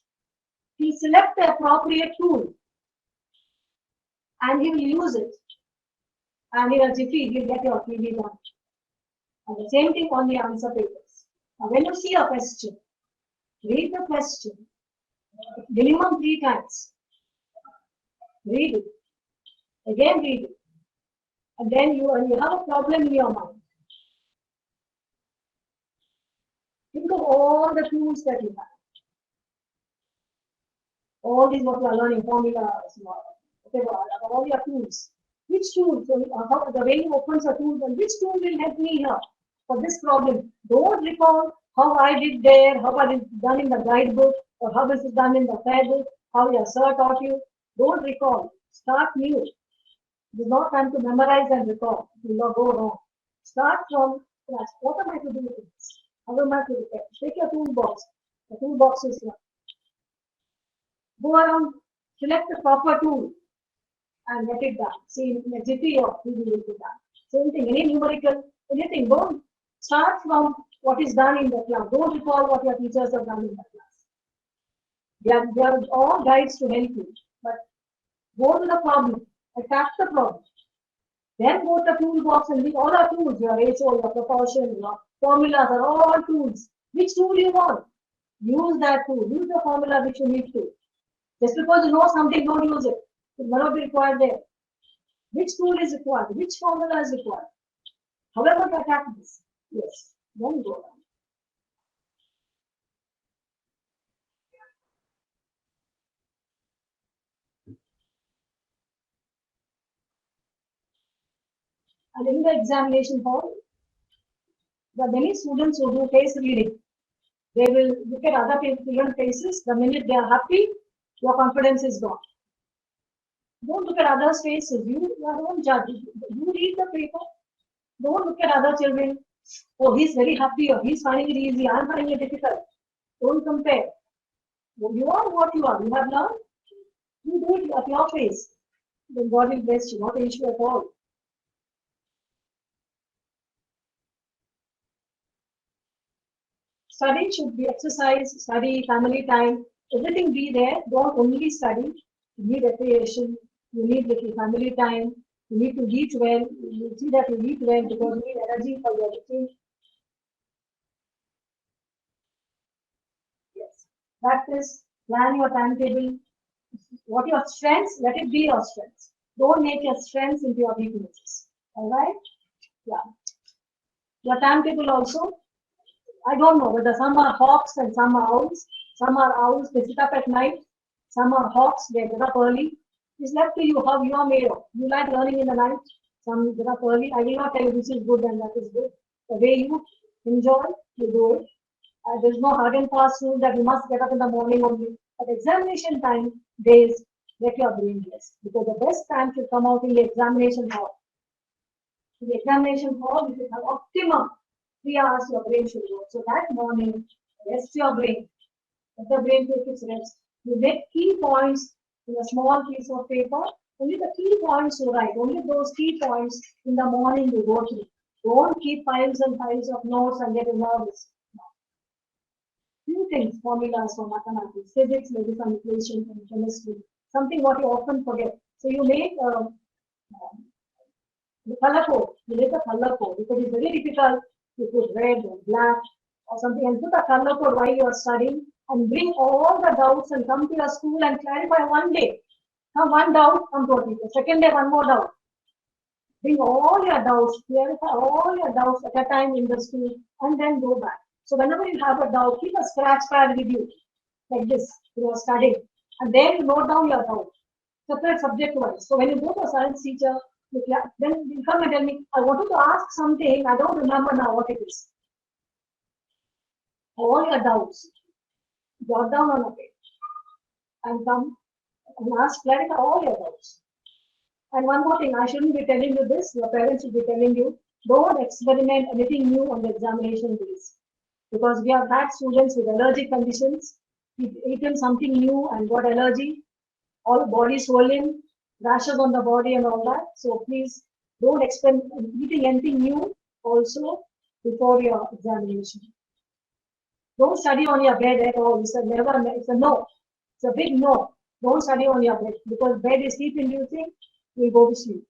He'll select the appropriate tool and he will use it. And in a jiffy, he'll get your TV done. And the same thing on the answer papers. Now, when you see a question, read the question minimum 3 times. Read it. Again, read it. And then you have a problem in your mind. Think of all the tools that you have. All these what you are learning, formulas, whatever, all your tools. Which tool, the way you open a tool, and which tool will help me here for this problem? Don't recall how I did there, how I did done in the guidebook, or how is it done in the fair book, how your sir taught you. Don't recall. Start new. It is not time to memorize and recall. It will not go wrong. Start from scratch. What am I to do with this? How am I to repair? Take your toolbox. The toolbox is here. Go around, select the proper tool and get it done. See, in a jiffy or we will be done. Same thing, any numerical, anything. Don't start from what is done in the class. Don't recall what your teachers have done in the class. They are all guides to help you. But go to the problem, attack the problem. Then go to the toolbox and read all our tools, your ratio, your proportion, your formulas are all tools. Which tool you want? Use that tool. Use the formula which you need to. Just because you know something, don't use it. It may not be required there. Which tool is required? Which formula is required? However, to attack this. Yes. Then go on. And in the examination hall, there are many students who do face reading. They will look at other people's faces. The minute they are happy, your confidence is gone. Don't look at others' faces. You don't judge. You read the paper. Don't look at other children. Oh, he's very happy or he's finding it easy. I'm finding it difficult. Don't compare. You are what you are. You have learned. You do it at your pace. Then God will bless you. Not an issue at all. Study should be exercise, study, family time, everything be there. Don't only study. You need recreation. You need little family time. You need to eat well. You see that you eat well because you need energy for your eating. Yes. Practice, plan your timetable. What your strengths, let it be your strengths. Don't make your strengths into your weaknesses. All right? Yeah. Your timetable also. I don't know whether some are hawks and some are owls. Some are owls, they sit up at night. Some are hawks, they get up early. It's left to you how you are made of. You like learning in the night, some get up early. I will not tell you this is good and that is good. The way you enjoy, you do it. There's no hard and fast rule that you must get up in the morning only. At examination time, days, let your brain rest. Because the best time should come out in the examination hall. In the examination hall, you should have optimum 3 hours your brain should work. So that morning, rest your brain. Let the brain take its rest. You make key points in a small piece of paper. Only the key points you write. Only those key points in the morning you go through. Don't keep piles and piles of notes and get nervous. Few things, formulas for mathematics, physics, maybe some equation and chemistry. Something what you often forget. So you make the color code. You make a color code because it's very difficult. You put red or black or something and put a color code while you are studying and bring all the doubts and come to your school and clarify one day. Now one doubt, come to a teacher. Second day, one more doubt. Bring all your doubts, clarify all your doubts at a time in the school and then go back. So whenever you have a doubt, keep a scratch pad with you like this. You are studying and then you note down your doubt. Separate subject wise. So when you go to a science teacher, then you come and tell me, I wanted to ask something, I don't remember now what it is. All your doubts, jot down on a page and come and ask, clarify all your doubts. And one more thing, I shouldn't be telling you this, your parents should be telling you, don't experiment anything new on the examination days. Because we have had students with allergic conditions, eaten something new and got allergy, all body swollen, rashes on the body and all that. So please don't experiment eating anything new also before your examination. Don't study on your bed at all. It's a never, it's a no. It's a big no. Don't study on your bed because bed is sleep inducing, you go to sleep.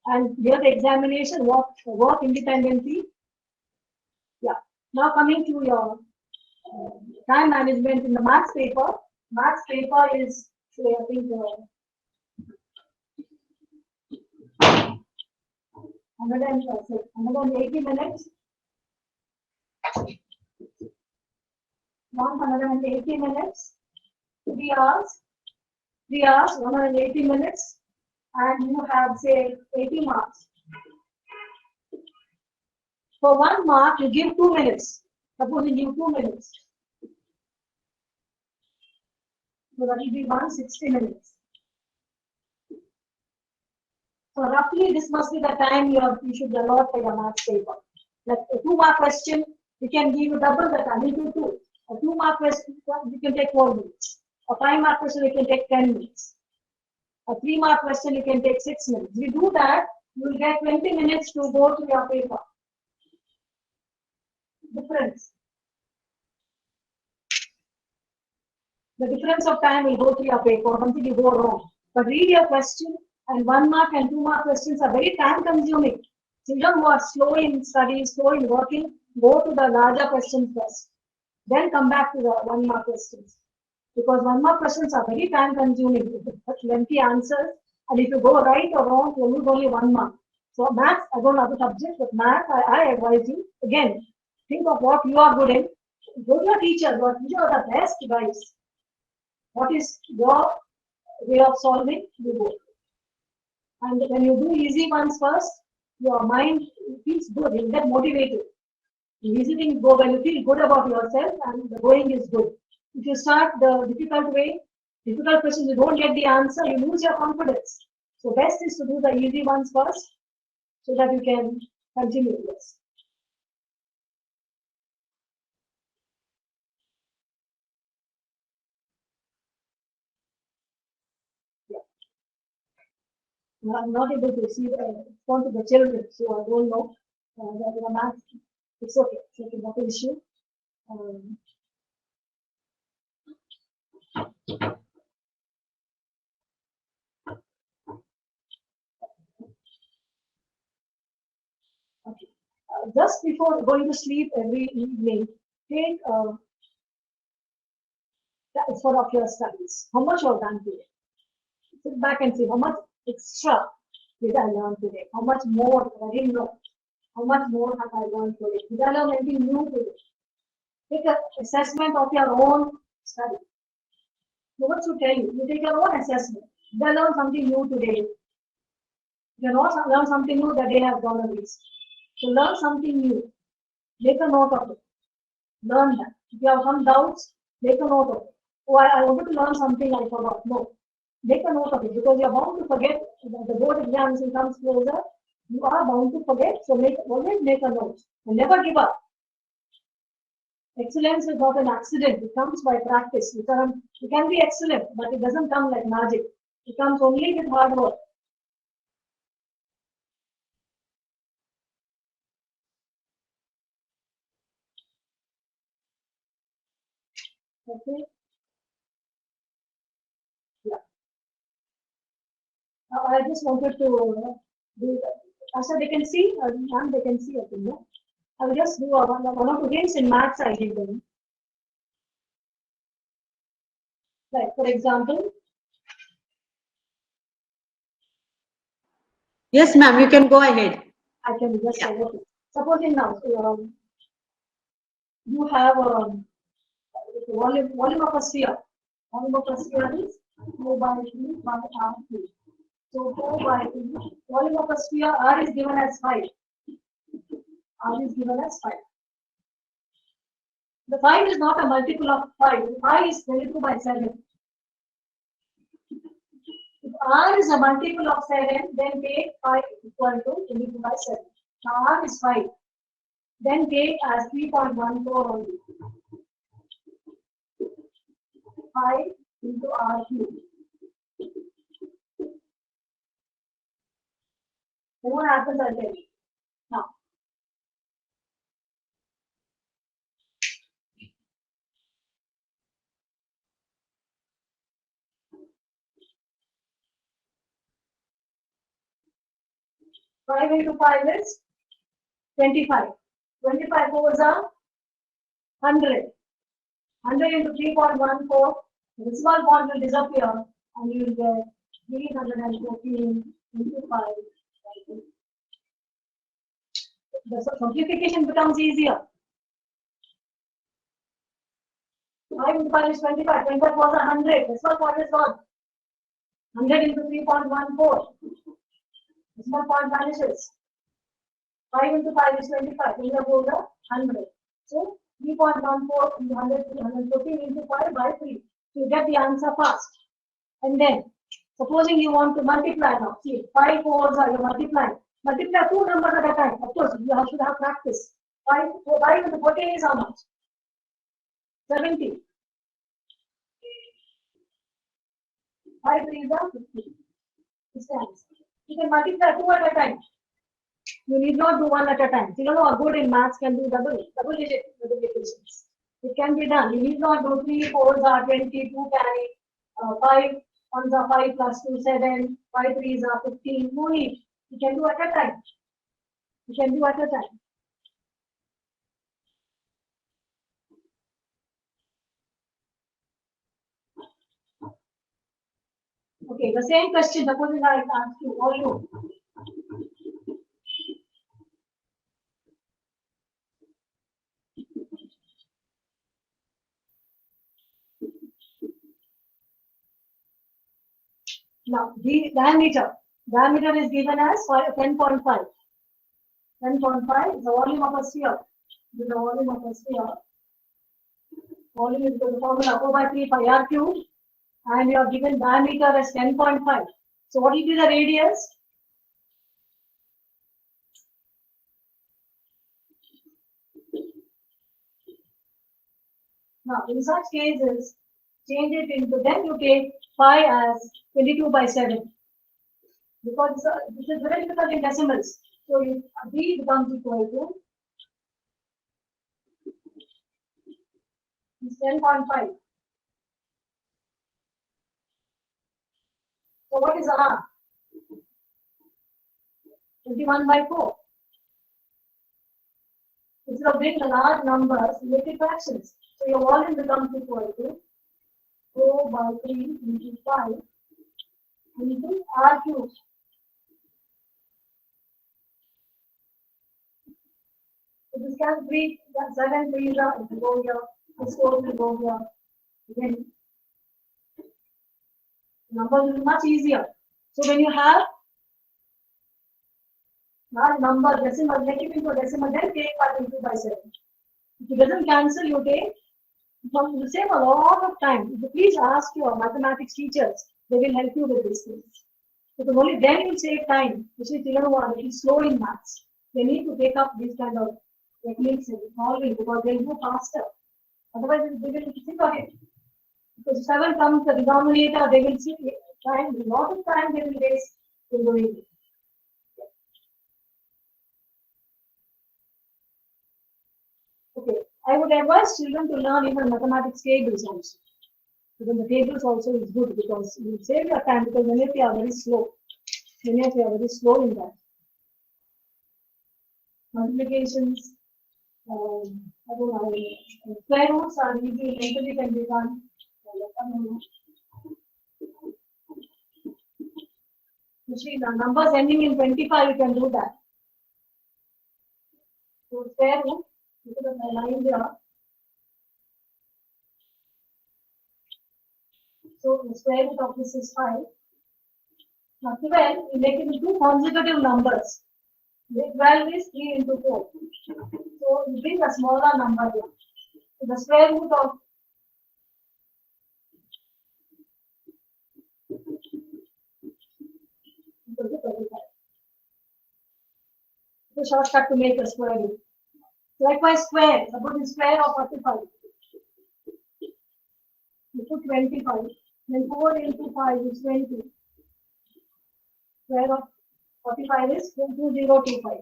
And here the examination, work independently. Yeah. Now coming to your time management in the maths paper. Maths paper is, say, I think, 180 minutes. 180 minutes. 3 hours. 3 hours, 180 minutes. And you have, say, 80 marks. For 1 mark, you give 2 minutes. Suppose you give 2 minutes. So that will be 160 minutes. So roughly this must be the time you should allot for your maths paper. Like a 2-mark question, you can give you double the time, into 2. A 2-mark question, you can take 4 minutes. A 5-mark question, you can take 10 minutes. A 3-mark question, you can take 6 minutes. You do that, you will get 20 minutes to go to your paper. Difference. The difference of time will go to your paper until you go wrong. But read your question, and 1-mark and 2-mark questions are very time consuming. Children who are slow in studying, slow in working, go to the larger questions first. Then come back to the 1-mark questions. Because 1-mark questions are very time consuming, lengthy answers, and if you go right or wrong, you lose only 1 mark. So maths, I don't have the subject, but maths, I advise you, again, think of what you are good in. Go to your teacher, your teacher are the best guys. What is your way of solving? You go. And when you do easy ones first, your mind feels good, you get motivated. Easy things go when you feel good about yourself and the going is good. If you start the difficult way, difficult questions, you don't get the answer, you lose your confidence. So best is to do the easy ones first so that you can continue this. I'm not able to see respond to the children, so I don't know the math. It's okay. It's okay, not an issue. Okay. Just before going to sleep every evening, take that effort of your studies. How much you have done today? Sit back and see how much extra did I learn today? How much more I didn't know? How much more have I learned today? Did I learn anything new today? Take an assessment of your own study. So what should tell you? You take your own assessment. Did I learn something new today? You not learn something new, the day has gone a waste. So learn something new. Make a note of it. Learn that. If you have some doubts, make a note of it. Oh, I wanted to learn something I forgot. No. Make a note of it because you're bound to forget. The board examination comes closer. You are bound to forget. So always make a note. And never give up. Excellence is not an accident. It comes by practice. You can be excellent, but it doesn't come like magic. It comes only with hard work. Okay. Yeah. I just wanted to do that. So they can see, and they can see it. I will just do one or two games in maths I give them. Like, for example.
Yes, ma'am, you can go ahead.
I can just say, okay. Supposing now you have volume of a sphere. Volume of a sphere is 4 by 3 by R3. So 4 by 3. Volume of a sphere R is given as 5. R is given as 5. The 5 is not a multiple of 5. 5 is 22 by 7. If R is a multiple of 7, then take 5 equal to 22 by 7. Now R is 5. Then take as 3.14 only. 5 into R cube. Then what happens, I'll tell you. Now, five into 5 is 25. 25 fours are 100. 100 into 3.14, the decimal point will disappear and you will get 314 into 5. The simplification becomes easier. 5 into 5 is 25. 25 was 100. Decimal point is gone. 100 into 3.14. Decimal point vanishes. 5 into 5 is 25. Here goes the 100. So 3.14 into 100, 114 into 5 by 3. So you get the answer fast. And then Supposing you want to multiply now. See, 5 fours are you multiplying. Multiply two numbers at a time. Of course, you should have practice. 5 into 14 is how much? 70. 5 3 is 50. This times. You can multiply two at a time. You need not do one at a time. You know, are good in maths can do double digit multiplications. It can be done. You need not do 3 4s are 20, 2 carry, 5 1s are 5 plus 2 7, 5 3s are 15. No need. You can do at a time. You can do at a time. Okay, the same question. Suppose I ask you, all you. Now, the diameter is given as 10.5. 10.5 is the volume of a sphere. This is the volume of a sphere. Volume is the formula 4 by 3 pi r cube, and you are given diameter as 10.5. So, what will be the radius? Now, in such cases, change it into, then you take pi as 22 by 7. Because this is very difficult in decimals. So, B becomes equal to 10.5. So, what is R? 21 by 4. Instead of big large numbers, make it fractions. So, your volume becomes equal to 4 by 3 into 5 into R cube. So this can be 7 3s will go here, this 4 will go here. Then numbers will be much easier. So when you have large number decimal, make it into a decimal, then take 5 by 7. If it doesn't cancel, you take. You save a lot of time. If you please ask your mathematics teachers, they will help you with these things. Because only then you save time. Which is little slow in maths. They need to take up these kind of techniques in solving because they will go faster. Otherwise, they will think of it. Because 7 comes the denominator, they will see time, a lot of time they will waste in doing it. Okay, I would advise children to learn even mathematics tables also. Even the tables also is good because you save your time because many of you are very slow. Many of you are very slow in that. Multiplications, square roots are easy, mentally can be done. Usually the numbers ending in 25, you can do that. So square root, look at the line here. So the square root of this is 5. Now 12, we make it into consecutive numbers. 12 is 3 into 4. So you bring a smaller number here. So the square root of the shortcut to make a square root. Likewise, square. Suppose the square of 45. You put 25. Then 4 into 5 is 20. Square of 45 is 2025.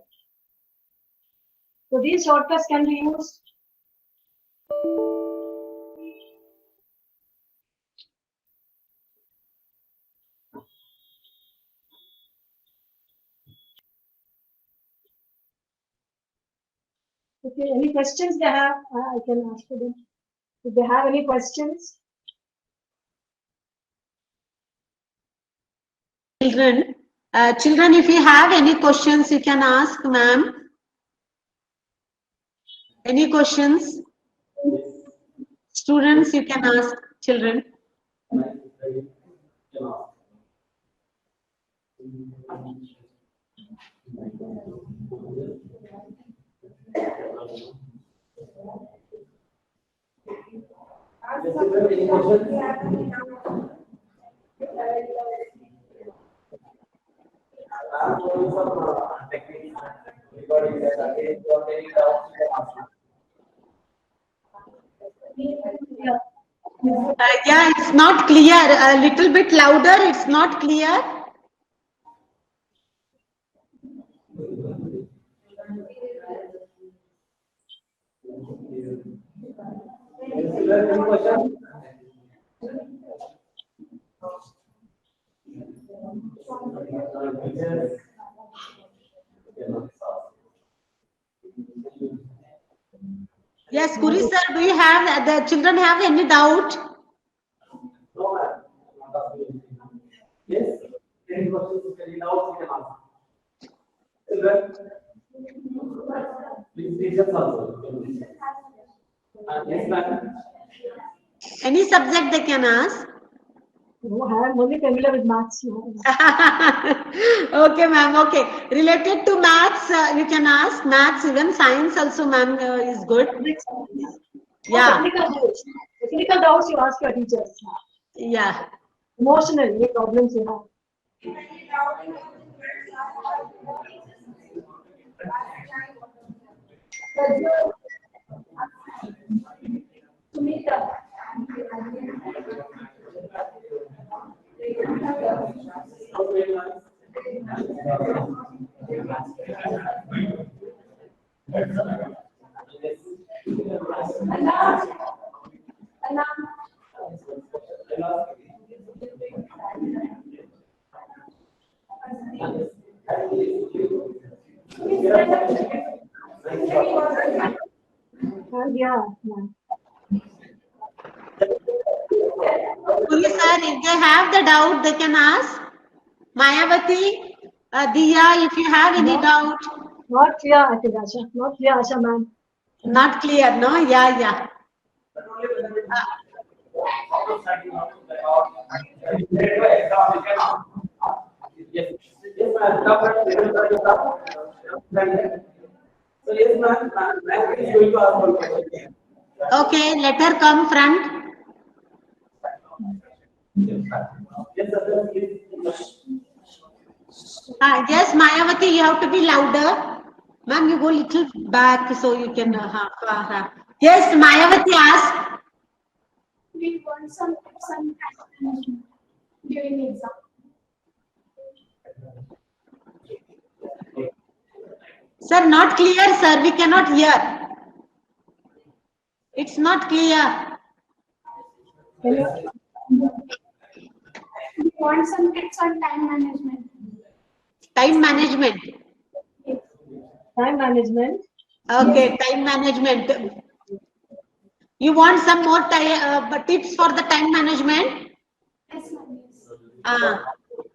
So these shortcuts can be used. Okay, any questions they have, I can ask them. If they have any questions.
Children, if you have any questions, you can ask, ma'am. Any questions? Students, you can ask children.
do some techniques regarding that. If you have any doubts, you can ask.
Yeah, it's not clear. A little bit louder. It's not clear.
Is there any question?
Yes, Kuri sir, do you have the children have any doubt?
No, ma'am. Yes. Any questions? Any doubts? You can ask. Children, please teachers also. Yes, ma'am.
Any subject they can ask.
No, I am only familiar with maths.
Okay, ma'am. Okay. Related to maths, you can ask maths, even science also, ma'am, is good. Yeah.
Technical doubts you ask your teachers.
Yeah.
Emotional, any problems you have. Yeah.
Kuri sir, if they have the doubt, they can ask. Mayavati, Diya, if you have any doubt.
Not clear, I think, Asha. Not clear, Asha, ma'am.
Not clear, no? Yeah, yeah.
Yes. Yes, ma'am. So yes, ma'am. Ma'am is going to ask one question.
Okay, let her come front.
Yes, sir.
Yes, Mayavati, you have to be louder. Ma'am, you go little back so you can. Yes, Mayavati ask.
We want some time management during the exam.
Sir, not clear, sir. We cannot hear. It's not clear.
We want some tips on time management.
Time management.
Time management.
Okay, time management. You want some more tips for the time management?
Yes, ma'am.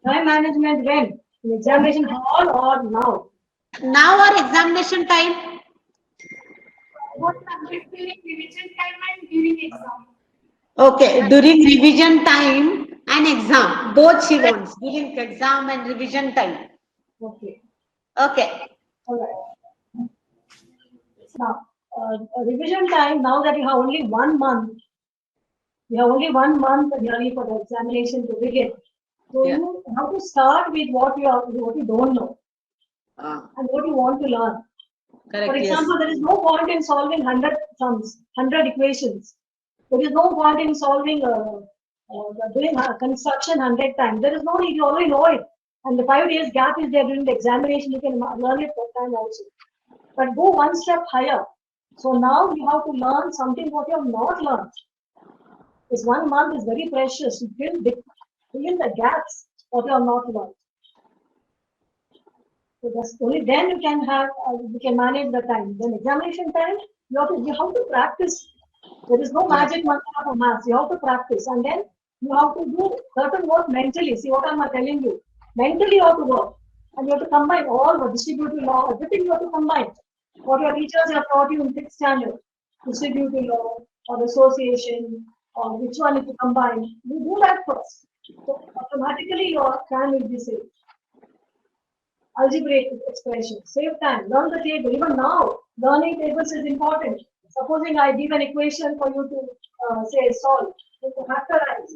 Time management when? In examination hall or now?
Now or examination time?
What subject during revision time and during exam?
Okay, during revision time and exam. Both she wants. During exam and revision time.
Okay.
Okay.
All right. Now, revision time, now that you have only 1 month, you have only 1 month nearly for the examination to begin. So
Yeah.
you have to start with what you don't know and what you want to learn.
Correct.
For example, there is no point in solving 100 sums, 100 equations. There is no point in solving doing construction 100 times. There is no need, you already know it. And the 5 days gap is there during the examination, you can learn it that time also. But go one step higher. So now you have to learn something what you have not learned. This 1 month is very precious. You fill in the gaps what you have not learned. So that's only then you can have you can manage the time. Then examination time, you have to practice. There is no magic mantra for maths. You have to practice, and then you have to do certain work mentally. See what am I telling you? Mentally you have to work, and you have to combine all the distributive law, everything you have to combine. What your teachers have taught you in 6th standard, distributive law or association, or which one is to combine. You do that first. So automatically your time will be saved. Algebraic expression, save time, learn the table. Even now, learning tables is important. Supposing I give an equation for you to say solve, you have to factorize.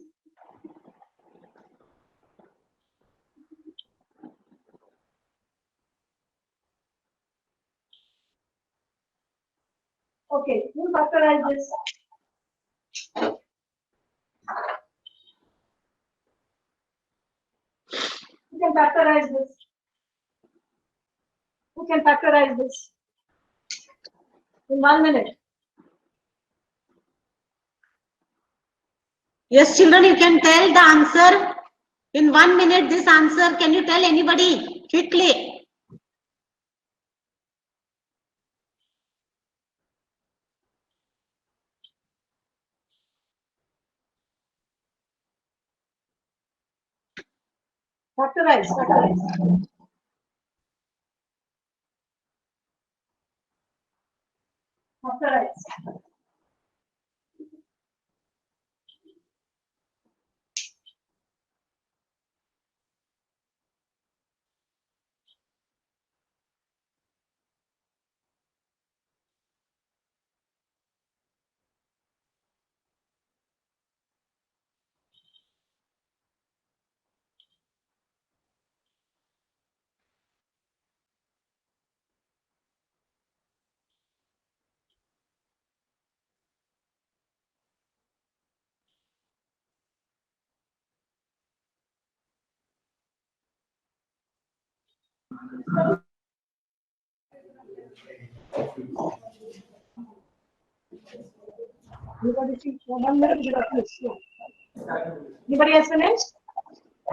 Okay, you factorize this. You can factorize this. Who can factorize this? In 1 minute.
Yes, children, you can tell the answer in 1 minute. This answer, can you tell anybody quickly?
Factorize, factorize. Factorize. Anybody see? 1 minute, you got this. Yeah. Anybody has finished?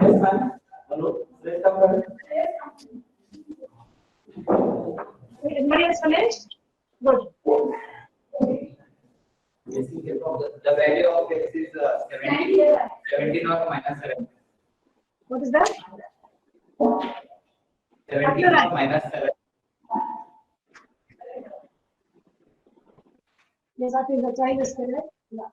Yes, ma'am. Hello. Let's come back.
Anybody has finished? Good.
Yes, the value of x is 17 or minus 7.
What is that?
17 or minus 7.
Yes, I think the child is correct. Yeah.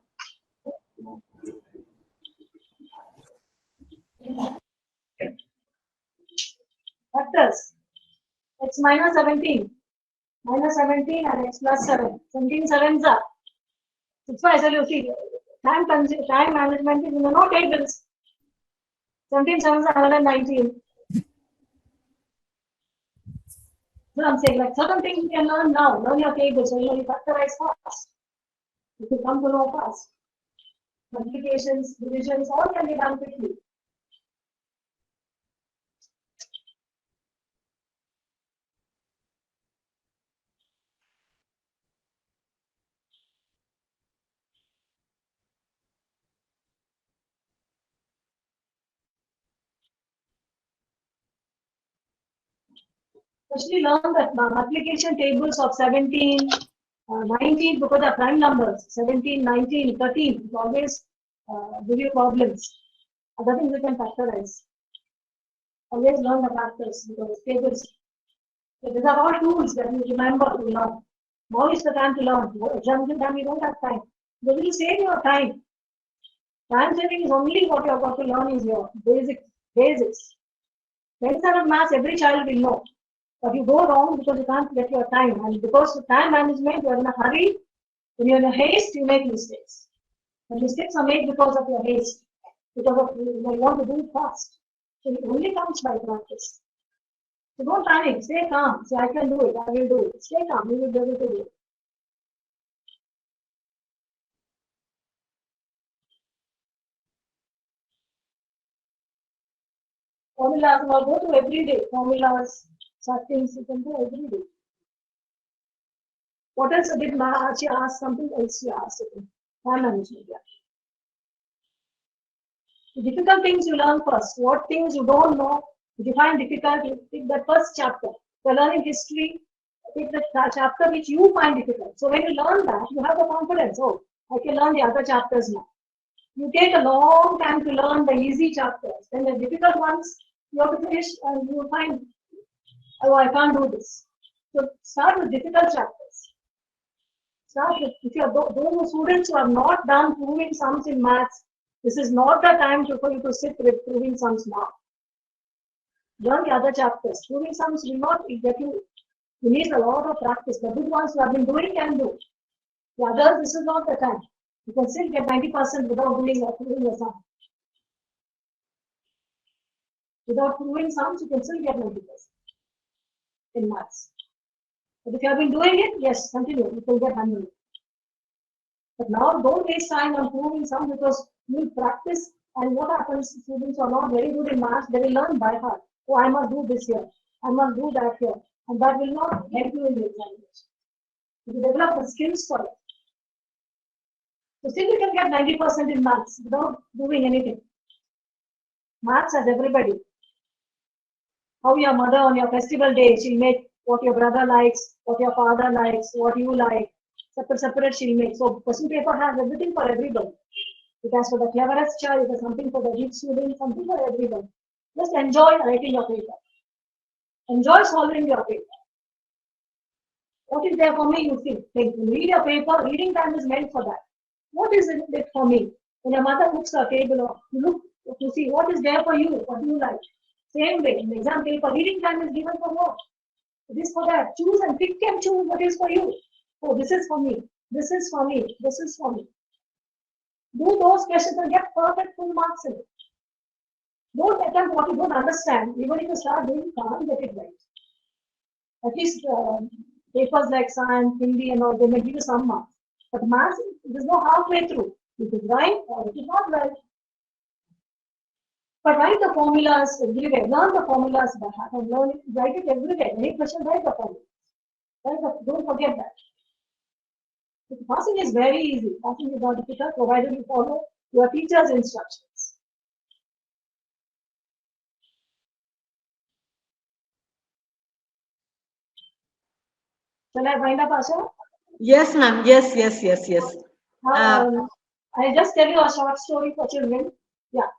Factors. X minus 17. Minus 17 and x plus 7. 17 sevens are. That's why I said you see, time management is in the no tables. 17 sevens are 119. So I'm saying like certain things you can learn now. Learn your tables, so you factorize fast. You can come to know fast. Multiplications, divisions, all can be done quickly. Especially learn that multiplication tables of 17, 19, because they're prime numbers, 17, 19, 13, it always give you problems. Other things you can factorize. Always learn the factors because tables. So these are all tools that you remember to learn. Now is the time to learn. Exam time, you don't have time. They will save your time. Time saving is only what you have got to learn is your basics. 27 maths, every child will know. But you go wrong because you can't get your time. And because of time management, you are in a hurry. When you're in a haste, you make mistakes. And mistakes are made because of your haste. Because of you want to do it fast. So it only comes by practice. So don't panic. Stay calm. Say, I can do it. I will do it. Stay calm. You will be able to do it. Formulas, now go to every day. Formulas, such things you can do every day. What else did she ask? Something else she asked. Time management. Yeah. The difficult things you learn first. What things you don't know, if you find difficult, you pick the first chapter. For learning history, pick the chapter which you find difficult. So when you learn that, you have the confidence. Oh, I can learn the other chapters now. You take a long time to learn the easy chapters. Then the difficult ones, you have to finish and you find, oh, I can't do this. So start with difficult chapters. Start with, if you are those students who have not done proving sums in maths, this is not the time for you to sit with proving sums now. Learn the other chapters. Proving sums will not get you. You need a lot of practice. The good ones you have been doing can do. The others, this is not the time. You can still get 90% without doing or proving a sum. Without proving sums, you can still get 90% in maths. But if you have been doing it, yes, continue. You can get 100. But now don't waste time on proving some, because you practice, and what happens, students are not very good in maths, they will learn by heart. Oh, I must do this here, I must do that here, and that will not help you in the examination. You develop the skills for it. So still you can get 90% in maths without doing anything. Maths has everybody. How your mother on your festival day, she'll make what your brother likes, what your father likes, what you like. Separate she'll make. So question paper has everything for everybody. It has for the cleverest child, it has something for the rich student, something for everyone. Just enjoy writing your paper. Enjoy solving your paper. What is there for me, you think? Read your paper, reading time is meant for that. What is it for me? When your mother looks at a table, or you look to see what is there for you, what do you like? Same way, in the exam paper, reading time is given for what? It is for that. Choose and pick and choose what is for you. Oh, this is for me. This is for me. This is for me. Do those questions and get perfect full marks in it. Don't attempt what you don't understand. Even if you start doing, you can't get it right. At least papers like science, Hindi, and all, they may give you some marks. But maths, there's no halfway through. It is right or it is not right. But write the formulas everywhere. Learn the formulas by heart and learn it. Write it everywhere. Any question, write the formulas. Don't forget that. Passing is very easy. Passing is not difficult, provided you follow your teacher's instructions. Shall I wind up, Asha?
Yes, ma'am. Yes.
I'll just tell you a short story for children. Yeah.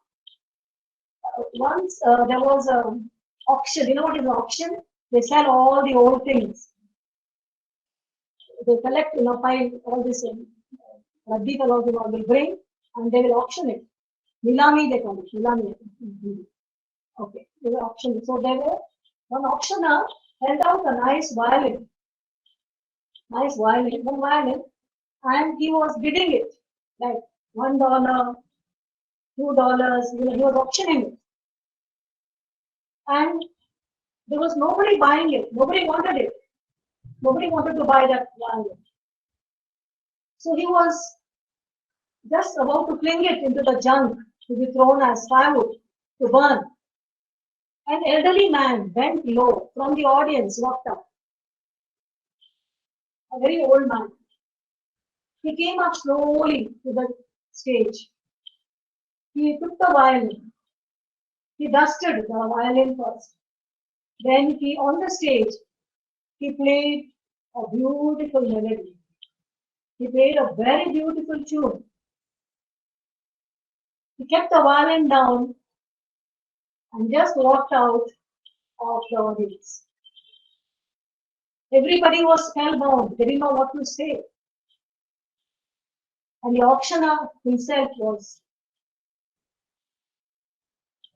Once there was an auction. You know what is an auction? They sell all the old things. They collect, find all this Raddi fellows, will bring, and they will auction it. Nilami, they call it. Nilami. Okay, they will auction it. So there were one auctioneer held out a nice violin. One violin, and he was bidding it like $1, $2. He was auctioning it, and there was nobody buying it. Nobody wanted it. Nobody wanted to buy that violin. So he was just about to fling it into the junk to be thrown as firewood to burn. An elderly man bent low from the audience walked up. A very old man. He came up slowly to the stage. He took the violin. He dusted the violin first. Then on the stage, he played a beautiful melody. He played a very beautiful tune. He kept the violin down and just walked out of the audience. Everybody was spellbound. They didn't know what to say. And the auctioneer himself was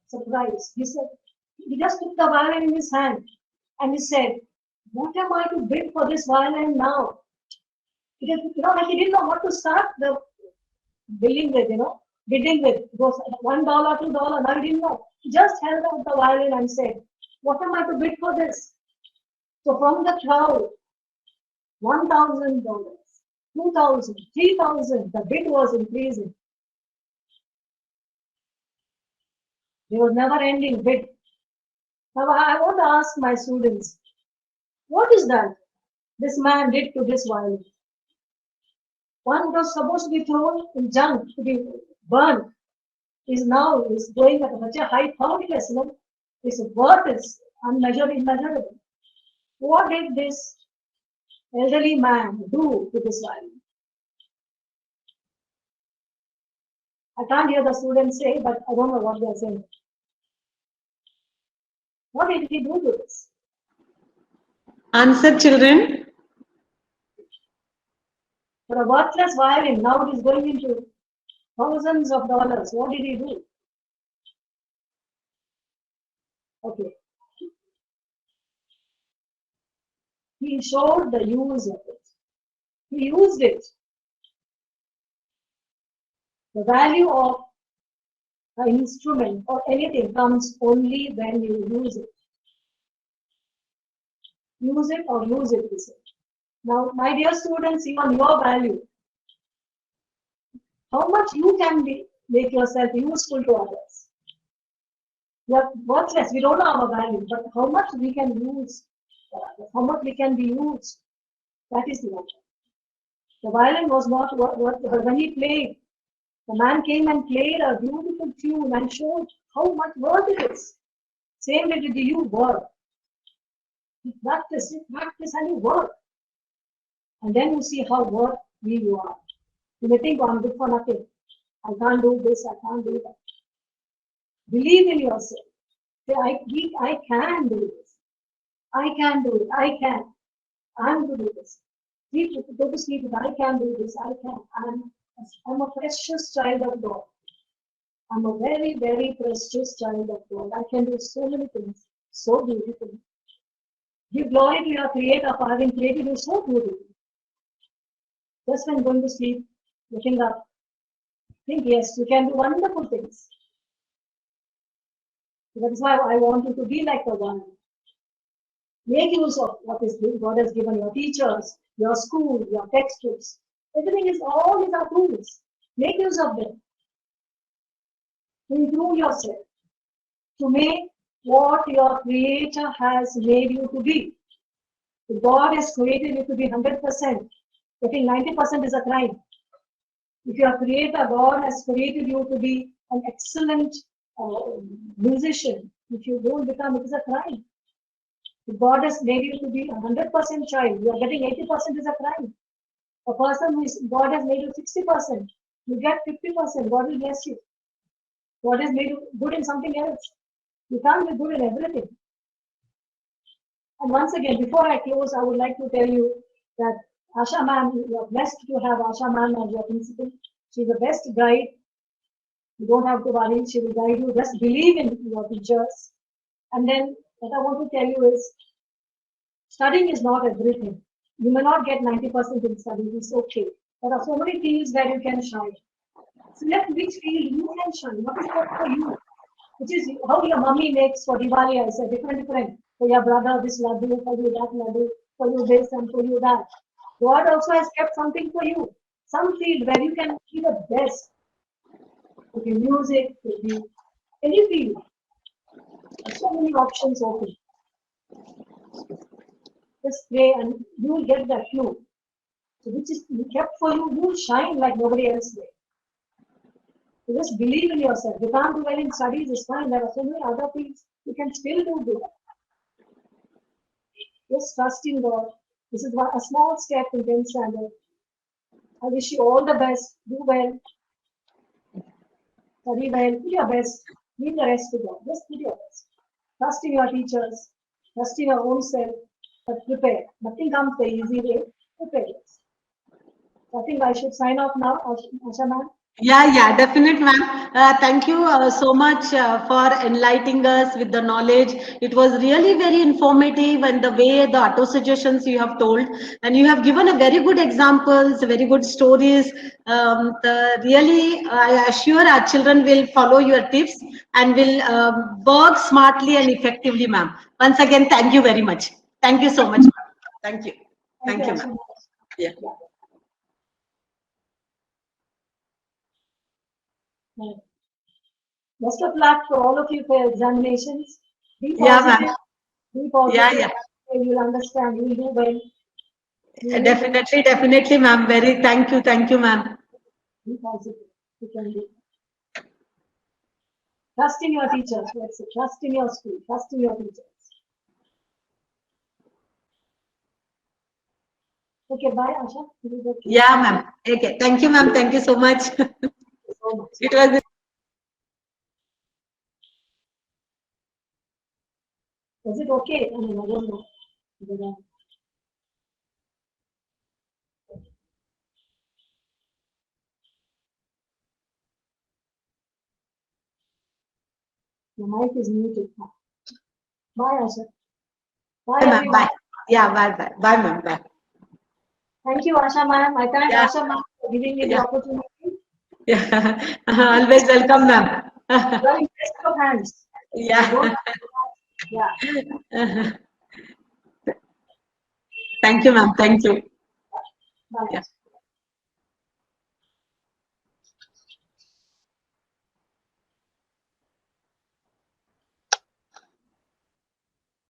surprised. He said, he just took the violin in his hand and he said, what am I to bid for this violin now? Because, like he didn't know what to start the bidding with. It was $1, $2. Now he didn't know. He just held out the violin and said, what am I to bid for this? So from the crowd, $1,000, $2,000, $3,000, the bid was increasing. There was never ending bid. Now I want to ask my students, what is that this man did to this violin? One was supposed to be thrown in junk, to be burned, is going at such a high thoughtless. His worth is immeasurable. What did this elderly man do to this violin? I can't hear the students say, but I don't know what they are saying. What did he do to this?
Answer, children.
For a worthless violin, now it is going into thousands of dollars. What did he do? Okay. He showed the use of it. He used it. The value of an instrument or anything comes only when you use it. Use it or lose it, he said. Now, my dear students, even your value how much you can make yourself useful to others. We are worthless, we don't know our value, but how much we can use, how much we can be used, that is the matter. The violin was not when he played. The man came and played a beautiful tune and showed how much worth it is. Same way with you work. You practice and you work. And then you see how worthy you are. You may think, oh, I'm good for nothing. I can't do this, I can't do that. Believe in yourself. Say, I can do this. I can do it. I can. I'm to do this. Go to sleep with, I can do this. I can. I'm a precious child of God. I'm a very, very precious child of God. I can do so many things. So beautifully. Give glory to your Creator for having created you so beautifully. Just when going to sleep, looking up, think, yes, you can do wonderful things. That is why I want you to be like the one. Make use of what is God has given your teachers, your school, your textbooks. Everything is all is our tools. Make use of them. To improve yourself. To make what your Creator has made you to be. If God has created you to be 100%, getting 90% is a crime. If your Creator, God has created you to be an excellent musician, if you don't become, it is a crime. If God has made you to be 100% child, you are getting 80% is a crime. A person who is, God has made you 60%, you get 50%, God will bless you. God has made you good in something else. You can't be good in everything. And once again, before I close, I would like to tell you that Asha ma'am, you are blessed to have Asha ma'am as your principal. She's the best guide. You don't have to worry, she will guide you. Just believe in your teachers. And then what I want to tell you is, studying is not everything. You may not get 90% in studies, it's okay. There are so many fields where you can shine. Select which field you can shine, what is good for you. Which is how your mummy makes for Diwali, I said, different. For your brother, this laddu, for you that laddu, for you this and for you that. God also has kept something for you. Some field where you can be the best. Could be music, could be any field. There's so many options open. Just pray and you will get that clue. So which is kept for you, you will shine like nobody else will. So just believe in yourself. You can't do well in studies, it's fine. There are so many other things you can still do good. Just trust in God. This is a small step in 10th standard. I wish you all the best. Do well. Study well. Do your best. Leave the rest to God. Just do your best. Trust in your teachers. Trust in your own self. But prepare. Nothing comes the easy way. Prepare. I think I should sign off now, Asha ma'am.
Yeah, definitely, ma'am. Thank you so much for enlightening us with the knowledge. It was really very informative, and the way the auto suggestions you have told, and you have given a very good examples, very good stories. Really, I assure our children will follow your tips and will work smartly and effectively, ma'am. Once again, thank you very much. Thank you so much, ma'am. Thank you. Thank you, ma'am. Yeah.
Best of luck for all of you for your examinations. Be
Yeah,
positive.
ma'am.
Be positive.
Yeah.
You'll understand. You'll do well.
Definitely, ma'am. Thank you, ma'am.
Be positive. You can do. Trust in your teachers. Let's say trust in your school. Trust in your teachers. Okay, bye, Asha.
Yeah, ma'am. Okay. Thank you, ma'am. Thank you so much.
So much.
It was.
Is it okay? I mean, I don't know. The mic is muted. Bye, Asha. Bye,
Ma'am.
everyone.
Bye. Yeah. Bye. Bye, ma'am. Bye.
Thank you, Asha ma'am. I thank
Yeah.
Asha ma'am for giving me the
Yeah.
opportunity.
Yeah. Always welcome, ma'am.
Well, in best of hands.
Yeah.
Yeah.
Thank you, ma'am. Thank you.
Bye.
Yeah.